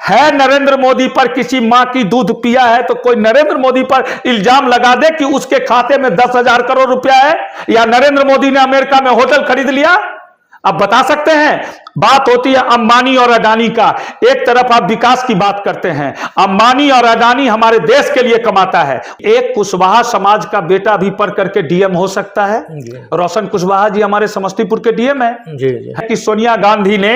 है नरेंद्र मोदी पर किसी मां की दूध पिया है तो कोई नरेंद्र मोदी पर इल्जाम लगा दे कि उसके खाते में 10,000 करोड़ रुपया है, या नरेंद्र मोदी ने अमेरिका में होटल खरीद लिया। आप बता सकते हैं? बात होती है अंबानी और अडानी का। एक तरफ आप विकास की बात करते हैं, अंबानी और अडानी हमारे देश के लिए कमाता है। एक कुशवाहा समाज का बेटा भी पढ़ करके डीएम हो सकता है। रोशन कुशवाहा जी हमारे समस्तीपुर के डीएम है कि सोनिया गांधी ने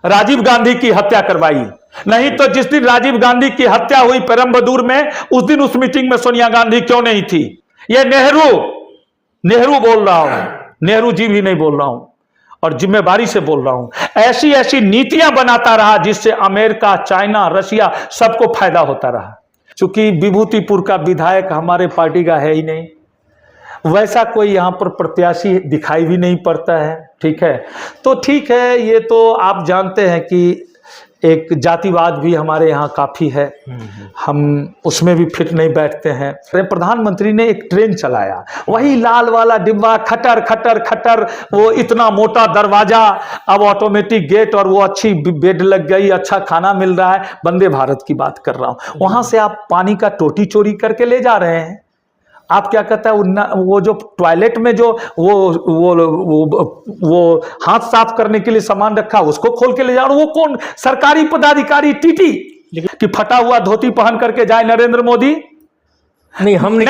राजीव गांधी की हत्या करवाई। नहीं तो जिस दिन राजीव गांधी की हत्या हुई पेरम्बदूर में, उस दिन उस मीटिंग में सोनिया गांधी क्यों नहीं थी? ये नेहरू बोल रहा हूं, नेहरू जी भी नहीं बोल रहा हूं, और जिम्मेदारी से बोल रहा हूं। ऐसी ऐसी नीतियां बनाता रहा जिससे अमेरिका, चाइना, रशिया सबको फायदा होता रहा। क्योंकि विभूतिपुर का विधायक हमारे पार्टी का है ही नहीं, वैसा कोई यहां पर प्रत्याशी दिखाई भी नहीं पड़ता है। ठीक है, तो ठीक है, ये तो आप जानते हैं कि एक जातिवाद भी हमारे यहाँ काफ़ी है, हम उसमें भी फिट नहीं बैठते हैं। प्रधानमंत्री ने एक ट्रेन चलाया, वही लाल वाला डिब्बा, खटर खटर खटर, वो इतना मोटा दरवाजा, अब ऑटोमेटिक गेट, और वो अच्छी बेड लग गई, अच्छा खाना मिल रहा है। वंदे भारत की बात कर रहा हूँ। वहाँ से आप पानी का टोटी चोरी करके ले जा रहे हैं। आप क्या कहता है, वो जो टॉयलेट में जो वो हाथ साफ करने के लिए सामान रखा, उसको खोल के ले जाओ। वो कौन सरकारी पदाधिकारी टीटी कि फटा हुआ धोती पहन करके जाए नरेंद्र मोदी? नहीं, हम नहीं,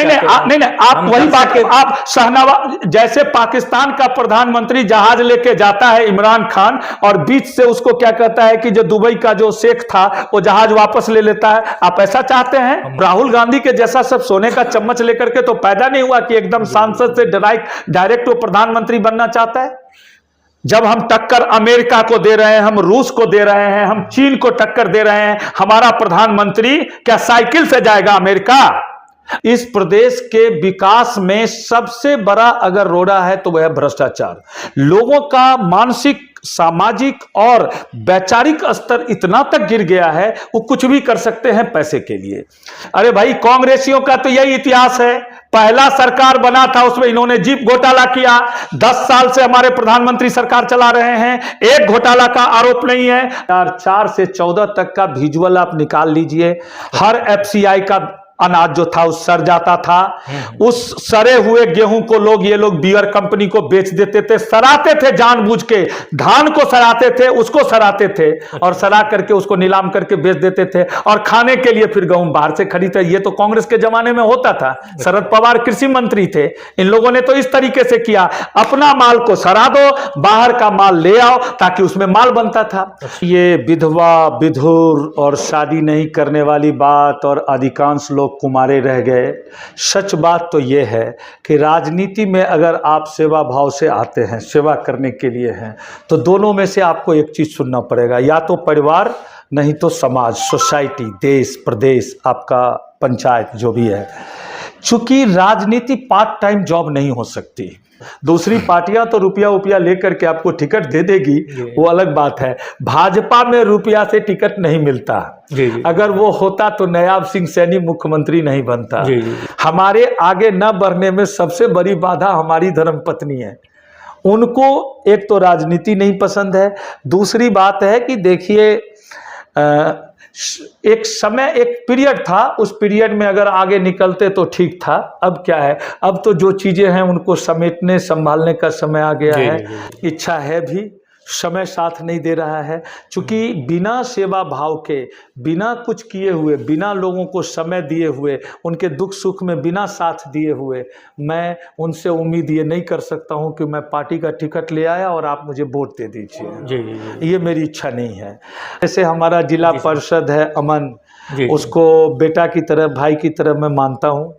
आप वही बात, आप शहनवाज जैसे पाकिस्तान का प्रधानमंत्री जहाज लेके जाता है इमरान खान, और बीच से उसको क्या कहता है कि जो दुबई का जो शेख था वो जहाज वापस ले लेता है। आप ऐसा चाहते हैं? राहुल गांधी के जैसा सब सोने का चम्मच लेकर के तो पैदा नहीं हुआ कि एकदम सांसद से डायरेक्ट वो प्रधानमंत्री बनना चाहता है। जब हम टक्कर अमेरिका को दे रहे हैं, हम रूस को दे रहे हैं, हम चीन को टक्कर दे रहे हैं, हमारा प्रधानमंत्री क्या साइकिल से जाएगा अमेरिका? इस प्रदेश के विकास में सबसे बड़ा अगर रोड़ा है तो वह है भ्रष्टाचार। लोगों का मानसिक, सामाजिक और वैचारिक स्तर इतना तक गिर गया है, वो कुछ भी कर सकते हैं पैसे के लिए। अरे भाई, कांग्रेसियों का तो यही इतिहास है। पहला सरकार बना था, उसमें इन्होंने जीप घोटाला किया। 10 साल से हमारे प्रधानमंत्री सरकार चला रहे हैं, एक घोटाला का आरोप नहीं है। 4 से 14 तक का विजुअल आप निकाल लीजिए। हर एफसीआई का अनाज जो था उस सर जाता था। उस सरे हुए गेहूं को ये लोग बीयर कंपनी को बेच देते थे, सराते थे जानबूझ के। धान को सराते थे, उसको सराते थे, और सरा करके उसको नीलाम करके बेच देते थे, और खाने के लिए फिर गेहूं बाहर से खरीदते। ये तो कांग्रेस के जमाने में होता था। शरद पवार कृषि मंत्री थे, इन लोगों ने तो इस तरीके से किया, अपना माल को सरा दो, बाहर का माल ले आओ, ताकि उसमें माल बनता था। ये विधवा, विधुर और शादी नहीं करने वाली बात, और अधिकांश लोग कुमारे रह गए। सच बात तो यह है कि राजनीति में अगर आप सेवा भाव से आते हैं, सेवा करने के लिए हैं, तो दोनों में से आपको एक चीज सुनना पड़ेगा, या तो परिवार, नहीं तो समाज, सोसाइटी, देश, प्रदेश, आपका पंचायत, जो भी है। चूंकि राजनीति पार्ट टाइम जॉब नहीं हो सकती। दूसरी पार्टियां तो रुपया लेकर के आपको टिकट दे देगी, वो अलग बात है। भाजपा में रुपया से टिकट नहीं मिलता। अगर वो होता तो नायाब सिंह सैनी मुख्यमंत्री नहीं बनता। हमारे आगे न बढ़ने में सबसे बड़ी बाधा हमारी धर्मपत्नी है। उनको एक तो राजनीति नहीं पसंद है, दूसरी बात है कि देखिए, एक समय, एक पीरियड था, उस पीरियड में अगर आगे निकलते तो ठीक था। अब क्या है, अब तो जो चीजें हैं उनको समेटने, संभालने का समय आ गया है। इच्छा है भी, समय साथ नहीं दे रहा है। क्योंकि बिना सेवा भाव के, बिना कुछ किए हुए, बिना लोगों को समय दिए हुए, उनके दुख सुख में बिना साथ दिए हुए, मैं उनसे उम्मीद ये नहीं कर सकता हूं कि मैं पार्टी का टिकट ले आया और आप मुझे वोट दे दीजिए। ये मेरी इच्छा नहीं है। जैसे हमारा जिला परिषद है अमन, उसको बेटा की तरह, भाई की तरह मैं मानता हूँ,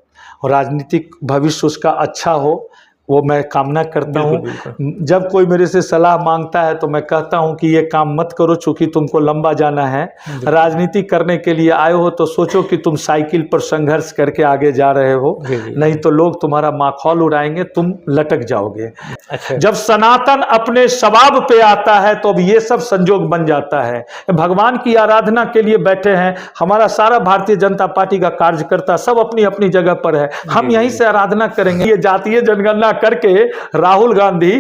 और राजनीतिक भविष्य उसका अच्छा हो, वो मैं कामना करता हूँ। जब कोई मेरे से सलाह मांगता है तो मैं कहता हूँ कि ये काम मत करो, चूंकि तुमको लंबा जाना है। राजनीति करने के लिए आए हो तो सोचो कि तुम साइकिल पर संघर्ष करके आगे जा रहे हो, नहीं तो लोग तुम्हारा माखौल उड़ाएंगे, तुम लटक जाओगे। अच्छा। जब सनातन अपने स्वभाव पे आता है तो अब ये सब संजोग बन जाता है। भगवान की आराधना के लिए बैठे हैं, हमारा सारा भारतीय जनता पार्टी का कार्यकर्ता सब अपनी अपनी जगह पर है, हम यहीं से आराधना करेंगे। ये जातीय जनगणना करके राहुल गांधी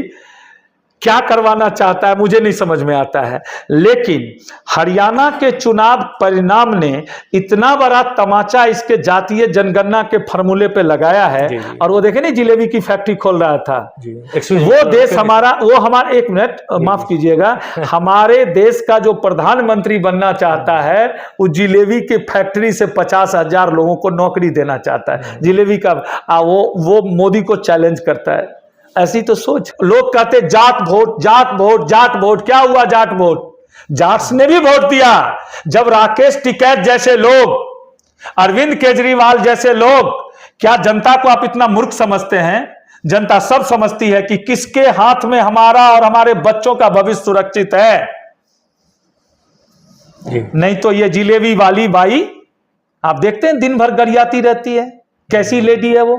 क्या करवाना चाहता है मुझे नहीं समझ में आता है। लेकिन हरियाणा के चुनाव परिणाम ने इतना बड़ा तमाचा इसके जातीय जनगणना के फॉर्मूले पे लगाया है। जी, जी। और वो देखे नहीं जिलेबी की फैक्ट्री खोल रहा था, वो देश हमारा, वो हमारा, एक मिनट माफ कीजिएगा, हमारे देश का जो प्रधानमंत्री बनना चाहता है वो जिलेबी की फैक्ट्री से 50,000 लोगों को नौकरी देना चाहता है। जिलेबी का वो मोदी को चैलेंज करता है। ऐसी तो सोच। लोग कहते Jat vote, Jat vote, Jat vote. क्या हुआ जाट वोट? जाट्स ने भी वोट दिया। जब राकेश टिकैत जैसे लोग, अरविंद केजरीवाल जैसे लोग, क्या जनता को आप इतना मूर्ख समझते हैं? जनता सब समझती है कि किसके हाथ में हमारा और हमारे बच्चों का भविष्य सुरक्षित है। नहीं तो ये जिलेबी वाली बाई आप देखते हैं दिन भर गरियाती रहती है। कैसी लेडी है वो,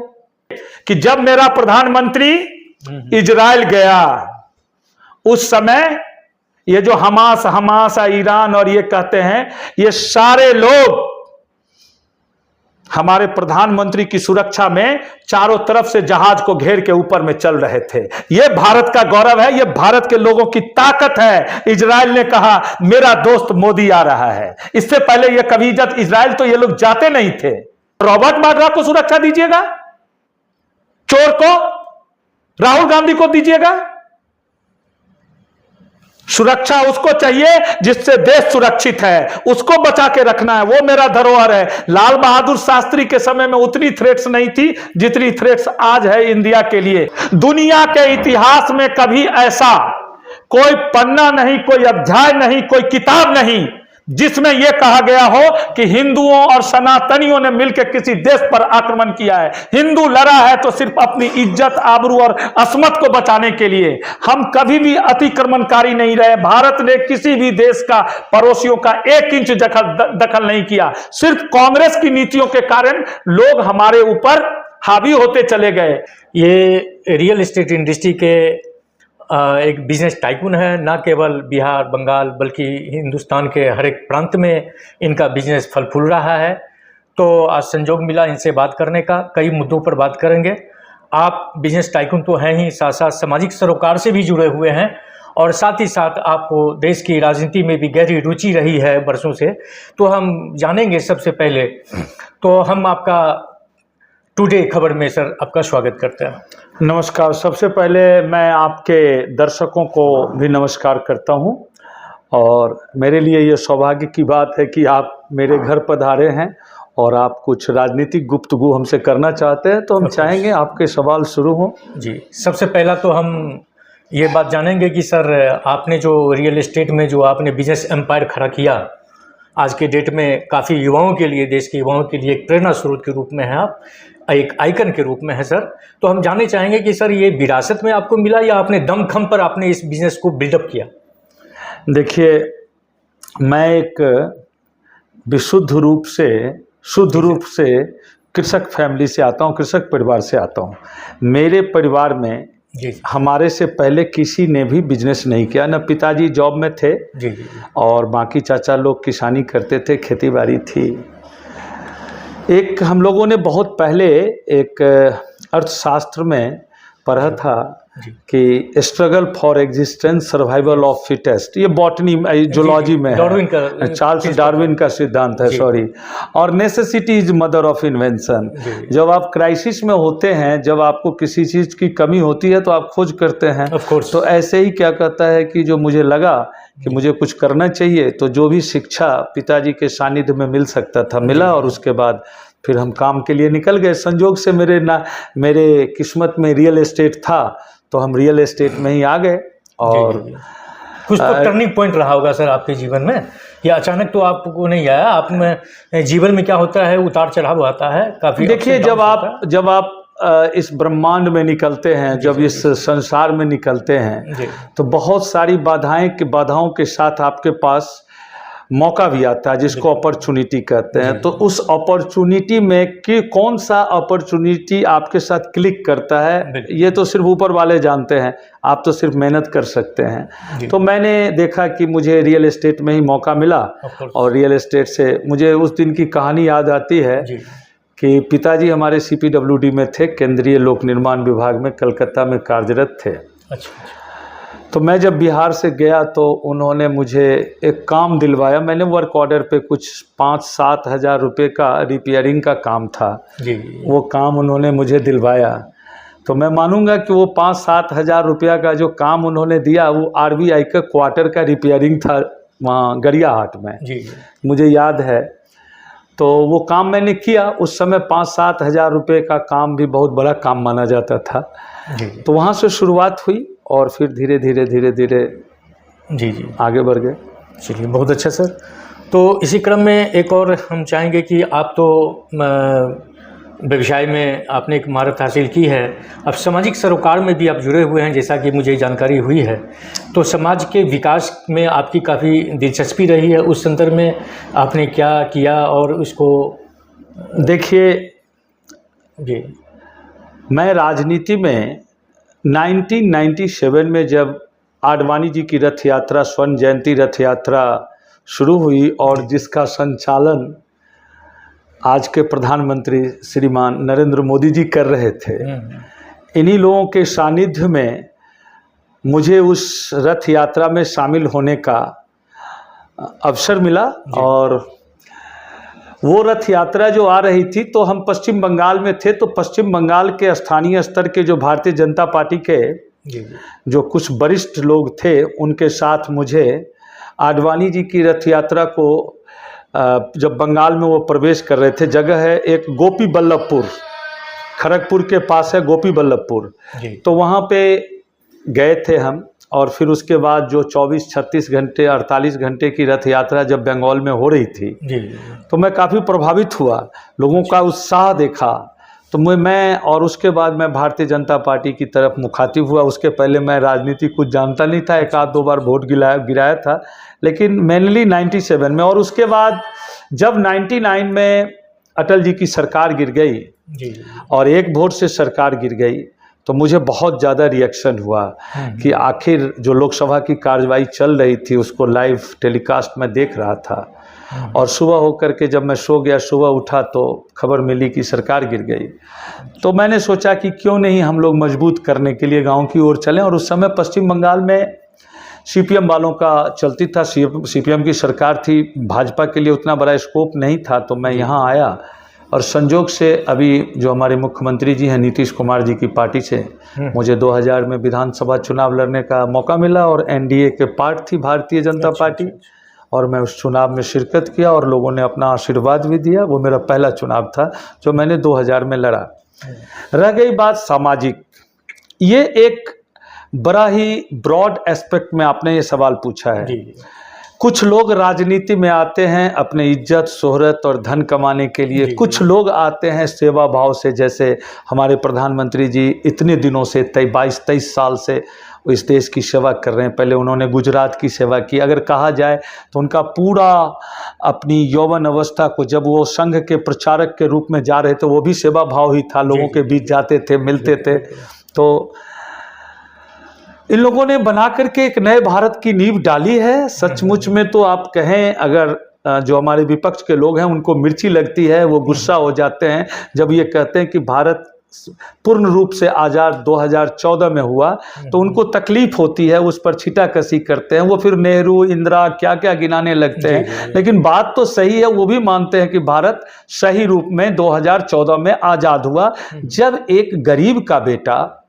कि जब मेरा प्रधानमंत्री इजराइल गया उस समय ये जो हमास ईरान और ये कहते हैं, ये सारे लोग हमारे प्रधानमंत्री की सुरक्षा में चारों तरफ से जहाज को घेर के ऊपर में चल रहे थे। ये भारत का गौरव है, ये भारत के लोगों की ताकत है। इजराइल ने कहा मेरा दोस्त मोदी आ रहा है। इससे पहले ये कभी इजराइल तो ये लोग जाते नहीं थे। रॉबर्ट वाड्रा को सुरक्षा दीजिएगा, चोर को, राहुल गांधी को दीजिएगा। सुरक्षा उसको चाहिए जिससे देश सुरक्षित है, उसको बचा के रखना है, वो मेरा धरोहर है। लाल बहादुर शास्त्री के समय में उतनी थ्रेट्स नहीं थी जितनी थ्रेट्स आज है इंडिया के लिए। दुनिया के इतिहास में कभी ऐसा कोई पन्ना नहीं, कोई अध्याय नहीं, कोई किताब नहीं जिसमें यह कहा गया हो कि हिंदुओं और सनातनियों ने मिलकर किसी देश पर आक्रमण किया है। हिंदू लड़ा है तो सिर्फ अपनी इज्जत, आबरू और अस्मत को बचाने के लिए। हम कभी भी अतिक्रमणकारी नहीं रहे। भारत ने किसी भी देश का, पड़ोसियों का 1 इंच दखल नहीं किया। सिर्फ कांग्रेस की नीतियों के कारण लोग हमारे ऊपर हावी होते चले गए। ये रियल एस्टेट इंडस्ट्री के एक बिजनेस टाइकून है, ना केवल बिहार, बंगाल, बल्कि हिंदुस्तान के हर एक प्रांत में इनका बिजनेस फल फूल रहा है। तो आज संजोग मिला इनसे बात करने का। कई मुद्दों पर बात करेंगे। आप बिजनेस टाइकून तो हैं ही, साथ साथ सामाजिक सरोकार से भी जुड़े हुए हैं, और साथ ही साथ आपको देश की राजनीति में भी गहरी रुचि रही है वर्षों से। तो हम जानेंगे सबसे पहले, तो हम आपका टुडे खबर में सर आपका स्वागत करते हैं। नमस्कार। सबसे पहले मैं आपके दर्शकों को भी नमस्कार करता हूं, और मेरे लिए ये सौभाग्य की बात है कि आप मेरे घर पधारे हैं और आप कुछ राजनीतिक गुफ्तगू हमसे करना चाहते हैं, तो हम चाहेंगे आपके सवाल शुरू हों। जी, सबसे पहला तो हम ये बात जानेंगे कि सर आपने जो रियल एस्टेट में जो आपने बिजनेस एम्पायर खड़ा किया, आज के डेट में काफ़ी युवाओं के लिए, देश के युवाओं के लिए एक प्रेरणा स्रोत के रूप में है, आप एक आइकन के रूप में है सर। तो हम जानना चाहेंगे कि सर ये विरासत में आपको मिला या आपने दमखम पर आपने इस बिजनेस को बिल्डअप किया? देखिए, मैं एक शुद्ध रूप से कृषक फैमिली से आता हूँ, कृषक परिवार से आता हूँ। मेरे परिवार में हमारे से पहले किसी ने भी बिजनेस नहीं किया। न पिताजी जॉब में थे और बाकी चाचा लोग किसानी करते थे, खेती बाड़ी थी। एक हम लोगों ने बहुत पहले एक अर्थशास्त्र में पढ़ा था कि struggle for existence survival of fittest, ये बॉटनी जूलॉजी में है, चार्ल्स डार्विन का सिद्धांत है, सॉरी। और necessity is mother of invention. जब आप क्राइसिस में होते हैं, जब आपको किसी चीज़ की कमी होती है तो आप खोज करते हैं। तो ऐसे ही क्या कहता है कि जो मुझे लगा कि मुझे कुछ करना चाहिए, तो जो भी शिक्षा पिताजी के सानिध्य में मिल सकता था मिला, और उसके बाद फिर हम काम के लिए निकल गए। संजोग से मेरे किस्मत में रियल एस्टेट था, तो हम रियल एस्टेट में ही आ गए। और कुछ तो टर्निंग पॉइंट रहा होगा सर आपके जीवन में, या अचानक तो आपको नहीं आया? आप में जीवन में क्या होता है, उतार चढ़ाव आता है काफी। देखिए, जब आप इस ब्रह्मांड में निकलते हैं, जब इस संसार में निकलते हैं, तो बहुत सारी बाधाओं के साथ आपके पास मौका भी आता है, जिसको अपॉर्चुनिटी कहते हैं। तो उस अपॉर्चुनिटी में कि कौन सा अपॉर्चुनिटी आपके साथ क्लिक करता है, ये तो सिर्फ ऊपर वाले जानते हैं, आप तो सिर्फ मेहनत कर सकते हैं। तो मैंने देखा कि मुझे रियल एस्टेट में ही मौका मिला, और रियल एस्टेट से मुझे उस दिन की कहानी याद आती है कि पिताजी हमारे CPWD में थे, केंद्रीय लोक निर्माण विभाग में कलकत्ता में कार्यरत थे। तो मैं जब बिहार से गया तो उन्होंने मुझे एक काम दिलवाया। मैंने वर्क ऑर्डर पे कुछ 5-7 हज़ार रुपये का रिपेयरिंग का काम था जी। वो काम उन्होंने मुझे दिलवाया। तो मैं मानूंगा कि वो 5-7 हज़ार रुपया का जो काम उन्होंने दिया वो RBI का क्वार्टर का रिपेयरिंग था वहाँ गरियाहाट में। जी। मुझे याद है। तो वो काम मैंने किया। उस समय 5-7 हज़ार रुपये का काम भी बहुत बड़ा काम माना जाता था। जी। तो वहाँ से शुरुआत हुई और फिर धीरे धीरे जी जी आगे बढ़ गए। चलिए, बहुत अच्छा सर। तो इसी क्रम में एक और हम चाहेंगे कि आप तो व्यवसाय में आपने एक महारत हासिल की है, अब सामाजिक सरोकार में भी आप जुड़े हुए हैं, जैसा कि मुझे जानकारी हुई है। तो समाज के विकास में आपकी काफ़ी दिलचस्पी रही है, उस संदर्भ में आपने क्या किया और उसको देखिए, जी मैं राजनीति में 1997 में जब आडवाणी जी की रथ यात्रा, स्वर्ण जयंती रथ यात्रा शुरू हुई और जिसका संचालन आज के प्रधानमंत्री श्रीमान नरेंद्र मोदी जी कर रहे थे, इन्हीं लोगों के सानिध्य में मुझे उस रथ यात्रा में शामिल होने का अवसर मिला। और वो रथ यात्रा जो आ रही थी तो हम पश्चिम बंगाल में थे, तो पश्चिम बंगाल के स्थानीय स्तर के जो भारतीय जनता पार्टी के जो कुछ वरिष्ठ लोग थे उनके साथ मुझे आडवाणी जी की रथ यात्रा को जब बंगाल में वो प्रवेश कर रहे थे, जगह है एक गोपी बल्लभपुर, खड़गपुर के पास है गोपी बल्लभपुर, तो वहाँ पे गए थे हम। और फिर उसके बाद जो 24-36 घंटे 48 घंटे की रथ यात्रा जब बंगाल में हो रही थी तो मैं काफ़ी प्रभावित हुआ, लोगों का उत्साह देखा। तो मैं और उसके बाद मैं भारतीय जनता पार्टी की तरफ मुखातिब हुआ। उसके पहले मैं राजनीति कुछ जानता नहीं था, 1-2 बार वोट गिराया था, लेकिन मेनली 97 में। और उसके बाद जब 99 में अटल जी की सरकार गिर गई और एक वोट से सरकार गिर गई तो मुझे बहुत ज़्यादा रिएक्शन हुआ कि आखिर जो लोकसभा की कार्रवाई चल रही थी उसको लाइव टेलीकास्ट में देख रहा था। और सुबह होकर के जब मैं सो गया, सुबह उठा तो खबर मिली कि सरकार गिर गई। तो मैंने सोचा कि क्यों नहीं हम लोग मजबूत करने के लिए गांव की ओर चलें। और उस समय पश्चिम बंगाल में CPM वालों का चलती था, CPM की सरकार थी, भाजपा के लिए उतना बड़ा स्कोप नहीं था। तो मैं यहाँ आया और संजोग से अभी जो हमारे मुख्यमंत्री जी हैं नीतीश कुमार जी की पार्टी से मुझे 2000 में विधानसभा चुनाव लड़ने का मौका मिला और NDA के पार्ट थी भारतीय जनता पार्टी, और मैं उस चुनाव में शिरकत किया और लोगों ने अपना आशीर्वाद भी दिया। वो मेरा पहला चुनाव था जो मैंने 2000 में लड़ा। रह गई बात सामाजिक, ये एक बड़ा ही ब्रॉड एस्पेक्ट में आपने ये सवाल पूछा है। कुछ लोग राजनीति में आते हैं अपने इज्जत शोहरत और धन कमाने के लिए, कुछ लोग आते हैं सेवा भाव से, जैसे हमारे प्रधानमंत्री जी इतने दिनों से 22-23 साल से इस देश की सेवा कर रहे हैं। पहले उन्होंने गुजरात की सेवा की। अगर कहा जाए तो उनका पूरा अपनी यौवन अवस्था को, जब वो संघ के प्रचारक के रूप में जा रहे थे, वो भी सेवा भाव ही था, लोगों के बीच जाते थे, मिलते थे। तो इन लोगों ने बना करके एक नए भारत की नींव डाली है। सचमुच में तो आप कहें, अगर जो हमारे विपक्ष के लोग हैं उनको मिर्ची लगती है, वो गुस्सा हो जाते हैं जब ये कहते हैं कि भारत पूर्ण रूप से आज़ाद 2014 में हुआ, तो उनको तकलीफ होती है, उस पर छीटाकशी करते हैं। वो फिर नेहरू, इंदिरा क्या क्या गिनाने लगते हैं। लेकिन बात तो सही है, वो भी मानते हैं कि भारत सही रूप में 2014 में आज़ाद हुआ, जब एक गरीब का बेटा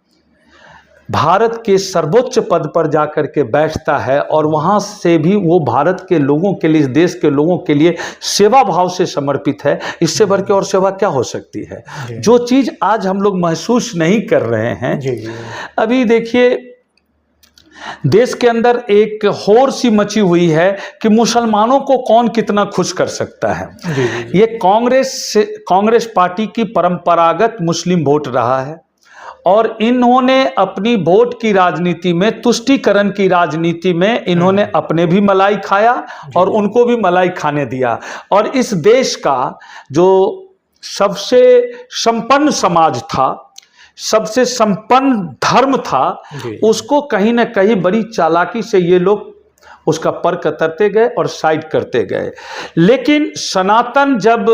भारत के सर्वोच्च पद पर जाकर के बैठता है और वहाँ से भी वो भारत के लोगों के लिए, इस देश के लोगों के लिए सेवा भाव से समर्पित है। इससे बढ़ के और सेवा क्या हो सकती है? जो चीज़ आज हम लोग महसूस नहीं कर रहे हैं। अभी देखिए, देश के अंदर एक होड़ सी मची हुई है कि मुसलमानों को कौन कितना खुश कर सकता है। ये कांग्रेस पार्टी की परंपरागत मुस्लिम वोट रहा है और इन्होंने अपनी वोट की राजनीति में, तुष्टीकरण की राजनीति में, इन्होंने अपने भी मलाई खाया और उनको भी मलाई खाने दिया। और इस देश का जो सबसे संपन्न समाज था, सबसे संपन्न धर्म था, उसको कहीं ना कहीं बड़ी चालाकी से ये लोग उसका पर कतरते गए और साइड करते गए। लेकिन सनातन जब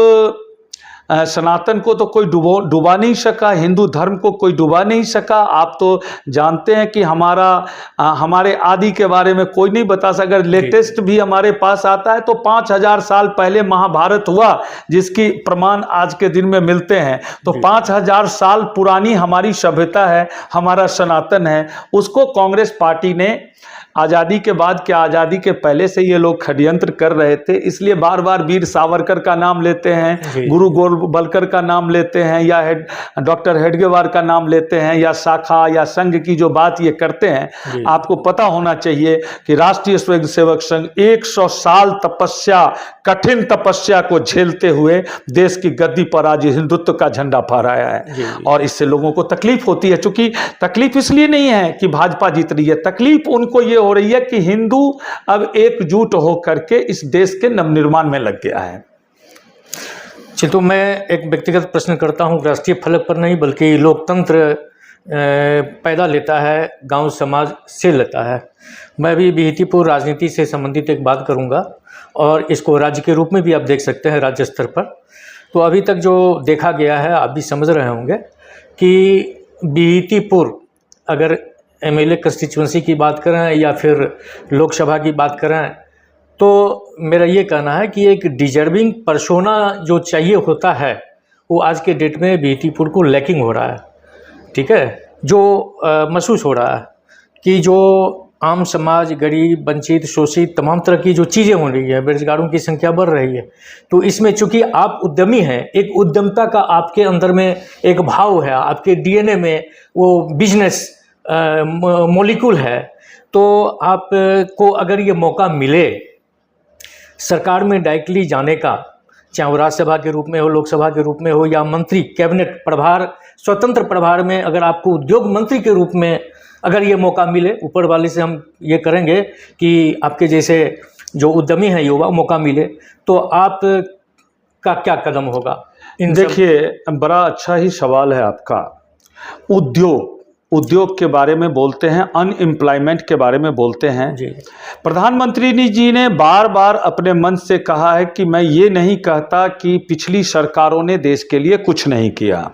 सनातन को तो कोई डुबा नहीं सका, हिंदू धर्म को कोई डुबा नहीं सका। आप तो जानते हैं कि हमारे आदि के बारे में कोई नहीं बता सका। अगर लेटेस्ट भी हमारे पास आता है तो 5000 साल पहले महाभारत हुआ, जिसकी प्रमाण आज के दिन में मिलते हैं। तो 5000 साल पुरानी हमारी सभ्यता है, हमारा सनातन है। उसको कांग्रेस पार्टी ने आज़ादी के बाद क्या, आज़ादी के पहले से ये लोग षड्यंत्र कर रहे थे, इसलिए बार बार वीर सावरकर का नाम लेते हैं, गुरु गोरवलकर का नाम लेते हैं, या डॉक्टर हेडगेवार का नाम लेते हैं, या शाखा या संघ की जो बात ये करते हैं। आपको पता होना चाहिए कि राष्ट्रीय स्वयंसेवक संघ 100 साल तपस्या, कठिन तपस्या को झेलते हुए देश की गद्दी पर आज हिंदुत्व का झंडा फहराया है। और इससे लोगों को तकलीफ होती है, क्योंकि तकलीफ इसलिए नहीं है कि भाजपा जीत रही है, तकलीफ उनको ये हो रही है कि हिंदू अब एकजुट होकर के इस देश के नवनिर्माण में लग गया है। चलिए, तो मैं एक व्यक्तिगत प्रश्न करता हूं, राष्ट्रीय फलक पर नहीं बल्कि लोकतंत्र पैदा लेता है, गांव समाज से लेता है। मैं भी बिहतीपुर राजनीति से संबंधित एक बात करूंगा और इसको राज्य के रूप में भी आप देख सकते हैं, राज्य स्तर पर। तो अभी तक जो देखा गया है, आप भी समझ रहे होंगे कि बिहतीपुर अगर एमएलए कंस्टिट्यूंसी की बात करें या फिर लोकसभा की बात करें, तो मेरा ये कहना है कि एक डिजर्विंग पर्सोना जो चाहिए होता है वो आज के डेट में बिहतीपुर को लैकिंग हो रहा है। ठीक है, जो महसूस हो रहा है कि जो आम समाज, गरीब, वंचित, शोषित, तमाम तरह की जो चीज़ें हो रही है, बेरोजगारों की संख्या बढ़ रही है, तो इसमें चूंकि आप उद्यमी हैं, एक उद्यमता का आपके अंदर में एक भाव है, आपके डीएनए में वो बिजनेस मॉलिक्यूल है, तो आपको अगर ये मौका मिले सरकार में डायरेक्टली जाने का, चाहे वो राज्यसभा के रूप में हो, लोकसभा के रूप में हो, या मंत्री कैबिनेट प्रभार, स्वतंत्र प्रभार में अगर आपको उद्योग मंत्री के रूप में अगर ये मौका मिले, ऊपर वाले से हम ये करेंगे कि आपके जैसे जो उद्यमी हैं युवा मौका मिले, तो आप का क्या कदम होगा? देखिए, बड़ा अच्छा ही सवाल है आपका। उद्योग के बारे में बोलते हैं, अनएम्प्लॉयमेंट के बारे में बोलते हैं जी। प्रधानमंत्री जी ने बार बार अपने मन से कहा है कि मैं ये नहीं कहता कि पिछली सरकारों ने देश के लिए कुछ नहीं किया,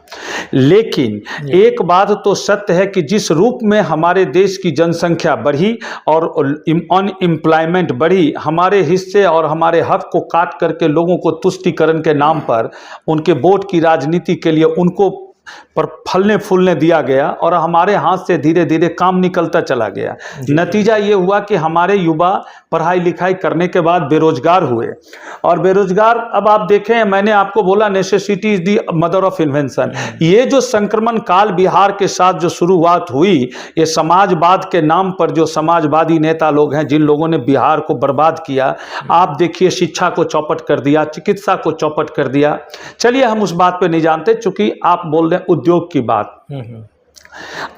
लेकिन एक बात तो सत्य है कि जिस रूप में हमारे देश की जनसंख्या बढ़ी और अनएम्प्लॉयमेंट बढ़ी, हमारे हिस्से और हमारे हक को काट करके लोगों को तुष्टीकरण के नाम पर उनके वोट की राजनीति के लिए उनको पर फलने फूलने दिया गया और हमारे हाथ से धीरे धीरे काम निकलता चला गया। नतीजा ये हुआ कि हमारे युवा पढ़ाई लिखाई करने के बाद बेरोजगार हुए, और बेरोजगार, अब आप देखें, मैंने आपको बोला necessity is the mother of invention. ये जो संक्रमण काल बिहार के साथ जो शुरुआत हुई, ये समाजवाद के नाम पर जो समाजवादी नेता लोग हैं, जिन लोगों ने बिहार को बर्बाद किया, आप देखिए शिक्षा को चौपट कर दिया, चिकित्सा को चौपट कर दिया। चलिए हम उस बात पे नहीं जानते, चूंकि आप बोल रहे हैं उद्योग की बात।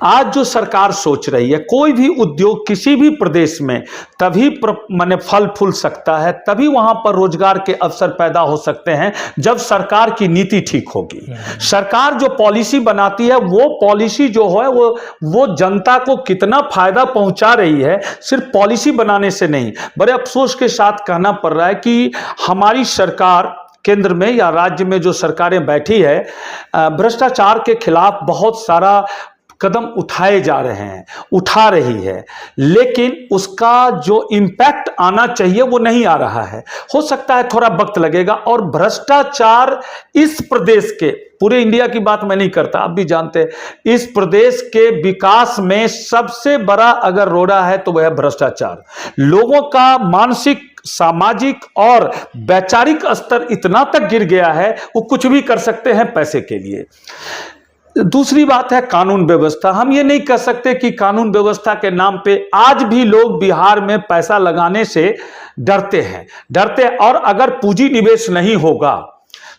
आज जो सरकार सोच रही है, कोई भी उद्योग किसी भी प्रदेश में तभी माने फल फूल सकता है, तभी वहां पर रोजगार के अवसर पैदा हो सकते हैं जब सरकार की नीति ठीक होगी। सरकार जो पॉलिसी बनाती है, वो पॉलिसी जो है वो जनता को कितना फायदा पहुंचा रही है, सिर्फ पॉलिसी बनाने से नहीं। बड़े अफसोस के साथ कहना पड़ रहा है कि हमारी सरकार केंद्र में या राज्य में जो सरकारें बैठी है, भ्रष्टाचार के खिलाफ बहुत सारा कदम उठाए जा रहे हैं, उठा रही है, लेकिन उसका जो इम्पैक्ट आना चाहिए वो नहीं आ रहा है। हो सकता है थोड़ा वक्त लगेगा। और भ्रष्टाचार इस प्रदेश के, पूरे इंडिया की बात मैं नहीं करता, आप भी जानते हैं, इस प्रदेश के विकास में सबसे बड़ा अगर रोड़ा है तो वह है भ्रष्टाचार। लोगों का मानसिक, सामाजिक और वैचारिक स्तर इतना तक गिर गया है, वो कुछ भी कर सकते हैं पैसे के लिए। दूसरी बात है कानून व्यवस्था। हम ये नहीं कह सकते कि कानून व्यवस्था के नाम पे आज भी लोग बिहार में पैसा लगाने से डरते और अगर पूंजी निवेश नहीं होगा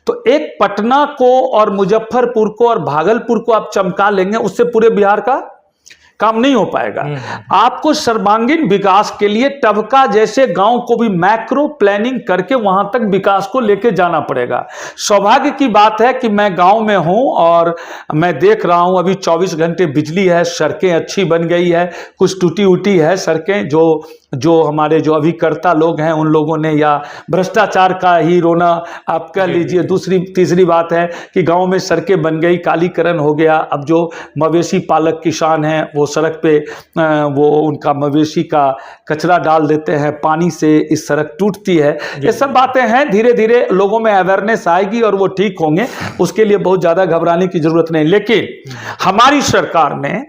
तो एक पटना को और मुजफ्फरपुर को और भागलपुर को आप चमका लेंगे, उससे पूरे बिहार का काम नहीं हो पाएगा। आपको सर्वांगीण विकास के लिए टबका जैसे गांव को भी मैक्रो प्लानिंग करके वहां तक विकास को लेके जाना पड़ेगा। सौभाग्य की बात है कि मैं गांव में हूं और मैं देख रहा हूं अभी 24 घंटे बिजली है, सड़कें अच्छी बन गई है, कुछ टूटी उटी है सड़कें, जो हमारे जो अभिकर्ता लोग हैं उन लोगों ने, या भ्रष्टाचार का ही रोना आप कह लीजिए। दूसरी तीसरी बात है कि गांव में सड़कें बन गई, कालीकरण हो गया। अब जो मवेशी पालक किसान हैं वो सड़क पे वो उनका मवेशी का कचरा डाल देते हैं, पानी से इस सड़क टूटती है। ये सब बातें हैं, धीरे धीरे लोगों में अवेयरनेस आएगी और वो ठीक होंगे, उसके लिए बहुत ज़्यादा घबराने की जरूरत नहीं। लेकिन हमारी सरकार ने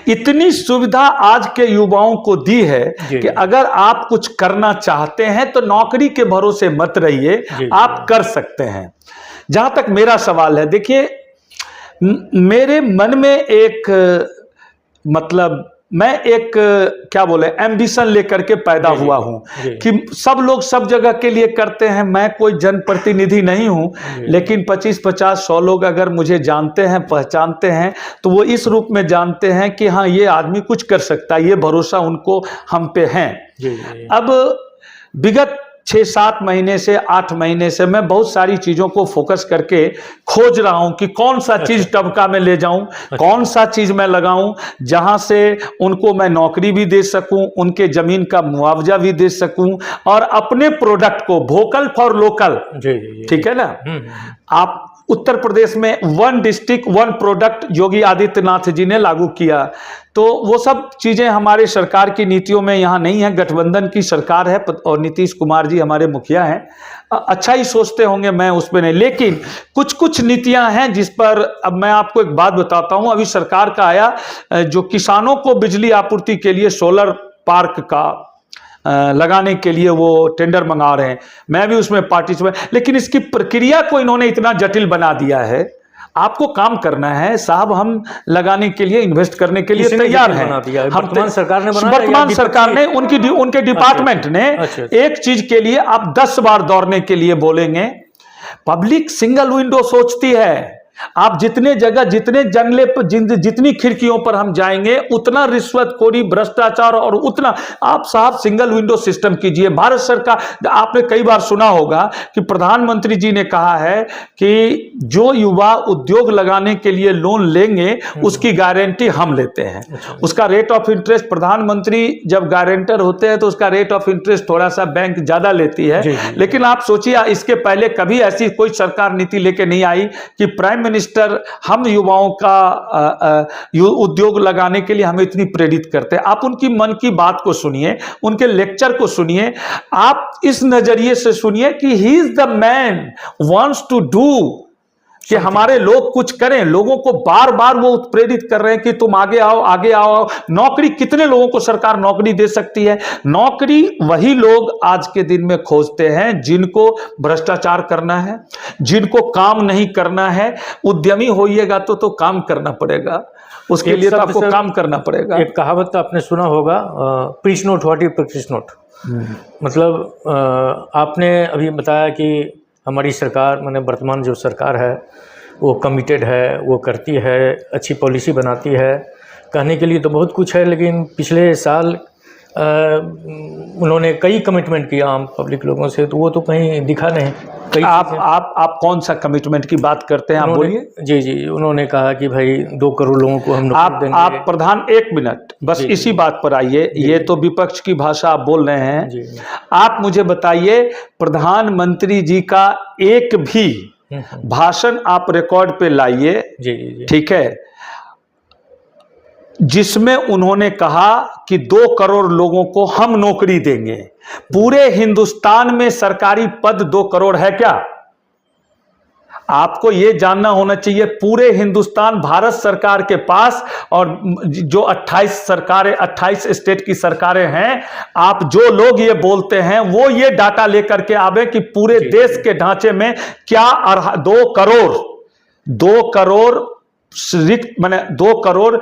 इतनी सुविधा आज के युवाओं को दी है कि अगर आप कुछ करना चाहते हैं तो नौकरी के भरोसे मत रहिए, आप कर सकते हैं। जहां तक मेरा सवाल है, देखिए मेरे मन में एक मतलब मैं एक क्या बोले एम्बिशन लेकर के पैदा हुआ हूं कि सब लोग सब जगह के लिए करते हैं। मैं कोई जनप्रतिनिधि नहीं हूं, लेकिन 25-50-100 लोग अगर मुझे जानते हैं, पहचानते हैं, तो वो इस रूप में जानते हैं कि हाँ ये आदमी कुछ कर सकता है, ये भरोसा उनको हम पे है। अब विगत 6-7 महीने से 8 महीने से मैं बहुत सारी चीज़ों को फोकस करके खोज रहा हूं कि कौन सा चीज़ टबका में ले जाऊं, कौन सा चीज़ मैं लगाऊं जहां से उनको मैं नौकरी भी दे सकूं, उनके ज़मीन का मुआवजा भी दे सकूं और अपने प्रोडक्ट को वोकल फॉर लोकल, ठीक है ना। आप उत्तर प्रदेश में 1 डिस्ट्रिक्ट 1 प्रोडक्ट योगी आदित्यनाथ जी ने लागू किया, तो वो सब चीज़ें हमारे सरकार की नीतियों में यहाँ नहीं है। गठबंधन की सरकार है और नीतीश कुमार जी हमारे मुखिया हैं, अच्छा ही सोचते होंगे, मैं उस पर नहीं। लेकिन कुछ कुछ नीतियां हैं जिस पर अब मैं आपको एक बात बताता हूं। अभी सरकार का आया जो किसानों को बिजली आपूर्ति के लिए सोलर पार्क का लगाने के लिए वो टेंडर मंगा रहे हैं, मैं भी उसमें पार्टिसिपेट, लेकिन इसकी प्रक्रिया को इन्होंने इतना जटिल बना दिया है। आपको काम करना है साहब, हम लगाने के लिए इन्वेस्ट करने के लिए तैयार हैं। वर्तमान सरकार ने बनाया, वर्तमान सरकार ने उनके डिपार्टमेंट ने एक चीज के लिए आप 10 बार दौड़ने के लिए बोलेंगे। पब्लिक सिंगल विंडो सोचती है। आप जितने जगह, जितने जंगले पर, जितनी खिड़कियों पर हम जाएंगे उतना रिश्वतखोरी, भ्रष्टाचार और उतना आप साहब सिंगल विंडो सिस्टम कीजिए। भारत सरकार, आपने कई बार सुना होगा कि प्रधानमंत्री जी ने कहा है कि जो युवा उद्योग लगाने के लिए लोन लेंगे उसकी गारंटी हम लेते हैं। उसका रेट ऑफ इंटरेस्ट, प्रधानमंत्री जब गारंटर होते हैं तो उसका रेट ऑफ इंटरेस्ट थोड़ा सा बैंक ज्यादा लेती है। लेकिन आप सोचिए इसके पहले कभी ऐसी कोई सरकार नीति लेके नहीं आई कि प्राइम मिनिस्टर हम युवाओं का उद्योग लगाने के लिए हमें इतनी प्रेरित करते हैं। आप उनकी मन की बात को सुनिए, उनके लेक्चर को सुनिए, आप इस नजरिए से सुनिए कि he is the man wants to do, कि हमारे लोग कुछ करें। लोगों को बार बार वो प्रेरित कर रहे हैं कि तुम आगे आओ, आगे आओ। नौकरी, कितने लोगों को सरकार नौकरी दे सकती है? नौकरी वही लोग आज के दिन में खोजते हैं जिनको भ्रष्टाचार करना है, जिनको काम नहीं करना है। उद्यमी होइएगा तो काम करना पड़ेगा, उसके लिए तो आपको काम करना पड़ेगा। एक कहावत आपने सुना होगा, preach note what you practice note. मतलब आपने अभी बताया कि हमारी सरकार, माने वर्तमान जो सरकार है वो कमिटेड है, वो करती है, अच्छी पॉलिसी बनाती है। कहने के लिए तो बहुत कुछ है, लेकिन पिछले साल उन्होंने कई कमिटमेंट किया आम पब्लिक लोगों से, तो वो तो कहीं दिखा नहीं। आप कौन सा कमिटमेंट की बात करते हैं, आप बोलिए। जी, उन्होंने कहा कि भाई 2 करोड़ लोगों को हम नौकरी देंगे। आप प्रधान, 1 मिनट बस इसी बात पर आइए। ये तो विपक्ष की भाषा आप बोल रहे हैं। आप मुझे बताइए, प्रधानमंत्री जी का एक भी भाषण आप रिकॉर्ड पे लाइए, ठीक है, जिसमें उन्होंने कहा कि 2 करोड़ लोगों को हम नौकरी देंगे। पूरे हिंदुस्तान में सरकारी पद 2 करोड़ है क्या? आपको यह जानना होना चाहिए। पूरे हिंदुस्तान, भारत सरकार के पास और जो 28 सरकारें, 28 स्टेट की सरकारें हैं, आप जो लोग ये बोलते हैं वो ये डाटा लेकर के आवे कि पूरे देश के ढांचे में क्या 2 करोड़ रिक्त, माने 2 करोड़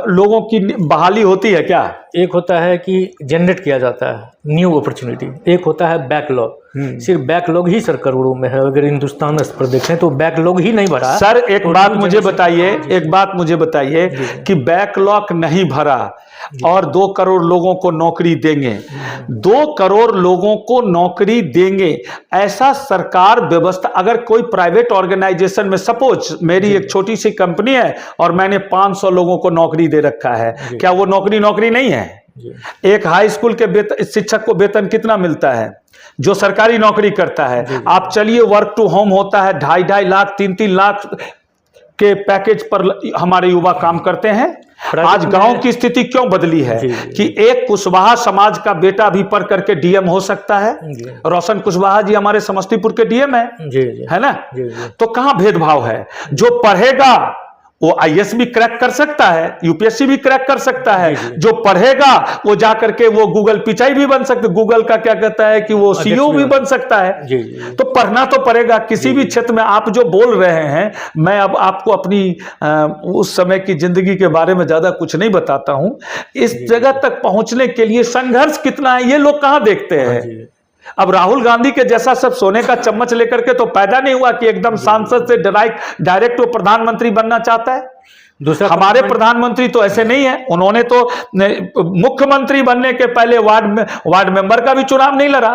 लोगों की बहाली होती है क्या? एक होता है कि जनरेट किया जाता है न्यू अपॉर्चुनिटी, एक होता है बैकलॉग। सिर्फ बैकलॉग ही सर करोड़ों में है। अगर हिंदुस्तान स्तर पर देखें तो बैकलॉग ही नहीं भरा सर। एक बात मुझे बताइए कि बैकलॉग नहीं भरा और 2 करोड़ लोगों को नौकरी देंगे, 2 करोड़ लोगों को नौकरी देंगे, ऐसा सरकार व्यवस्था। अगर कोई प्राइवेट ऑर्गेनाइजेशन में, सपोज मेरी एक छोटी सी कंपनी है और मैंने 500 लोगों को नौकरी दे रखा है, क्या वो नौकरी नहीं है? एक हाई स्कूल के शिक्षक को वेतन कितना मिलता है जो सरकारी नौकरी करता है? आप चलिए, वर्क टू होम होता है, 2.5 लाख 3 लाख के पैकेज पर हमारे युवा काम करते हैं। आज गांव की स्थिति क्यों बदली है कि एक कुशवाहा समाज का बेटा भी पढ़ करके डीएम हो सकता है। रोशन कुशवाहा जी हमारे समस्तीपुर के डीएम है ना? तो कहां भेदभाव है? जो पढ़ेगा वो आईएएस भी क्रैक कर सकता है, यूपीएससी भी क्रैक कर सकता है। जो पढ़ेगा वो जाकर के वो गूगल पिचाई भी बन सकता है, गूगल का क्या कहता है कि वो सीईओ भी बन सकता है। तो पढ़ना तो पड़ेगा किसी भी क्षेत्र में। आप जो बोल रहे हैं, मैं अब आपको अपनी उस समय की जिंदगी के बारे में ज्यादा कुछ नहीं बताता हूं। इस जगह तक पहुंचने के लिए संघर्ष कितना है ये लोग कहां देखते हैं। अब राहुल गांधी के जैसा सब सोने का चम्मच लेकर के तो पैदा नहीं हुआ कि एकदम सांसद से डायरेक्ट वो प्रधानमंत्री बनना चाहता है। दूसरा, हमारे प्रधानमंत्री तो ऐसे नहीं है। उन्होंने तो मुख्यमंत्री बनने के पहले वार्ड मेंबर का भी चुनाव नहीं लड़ा।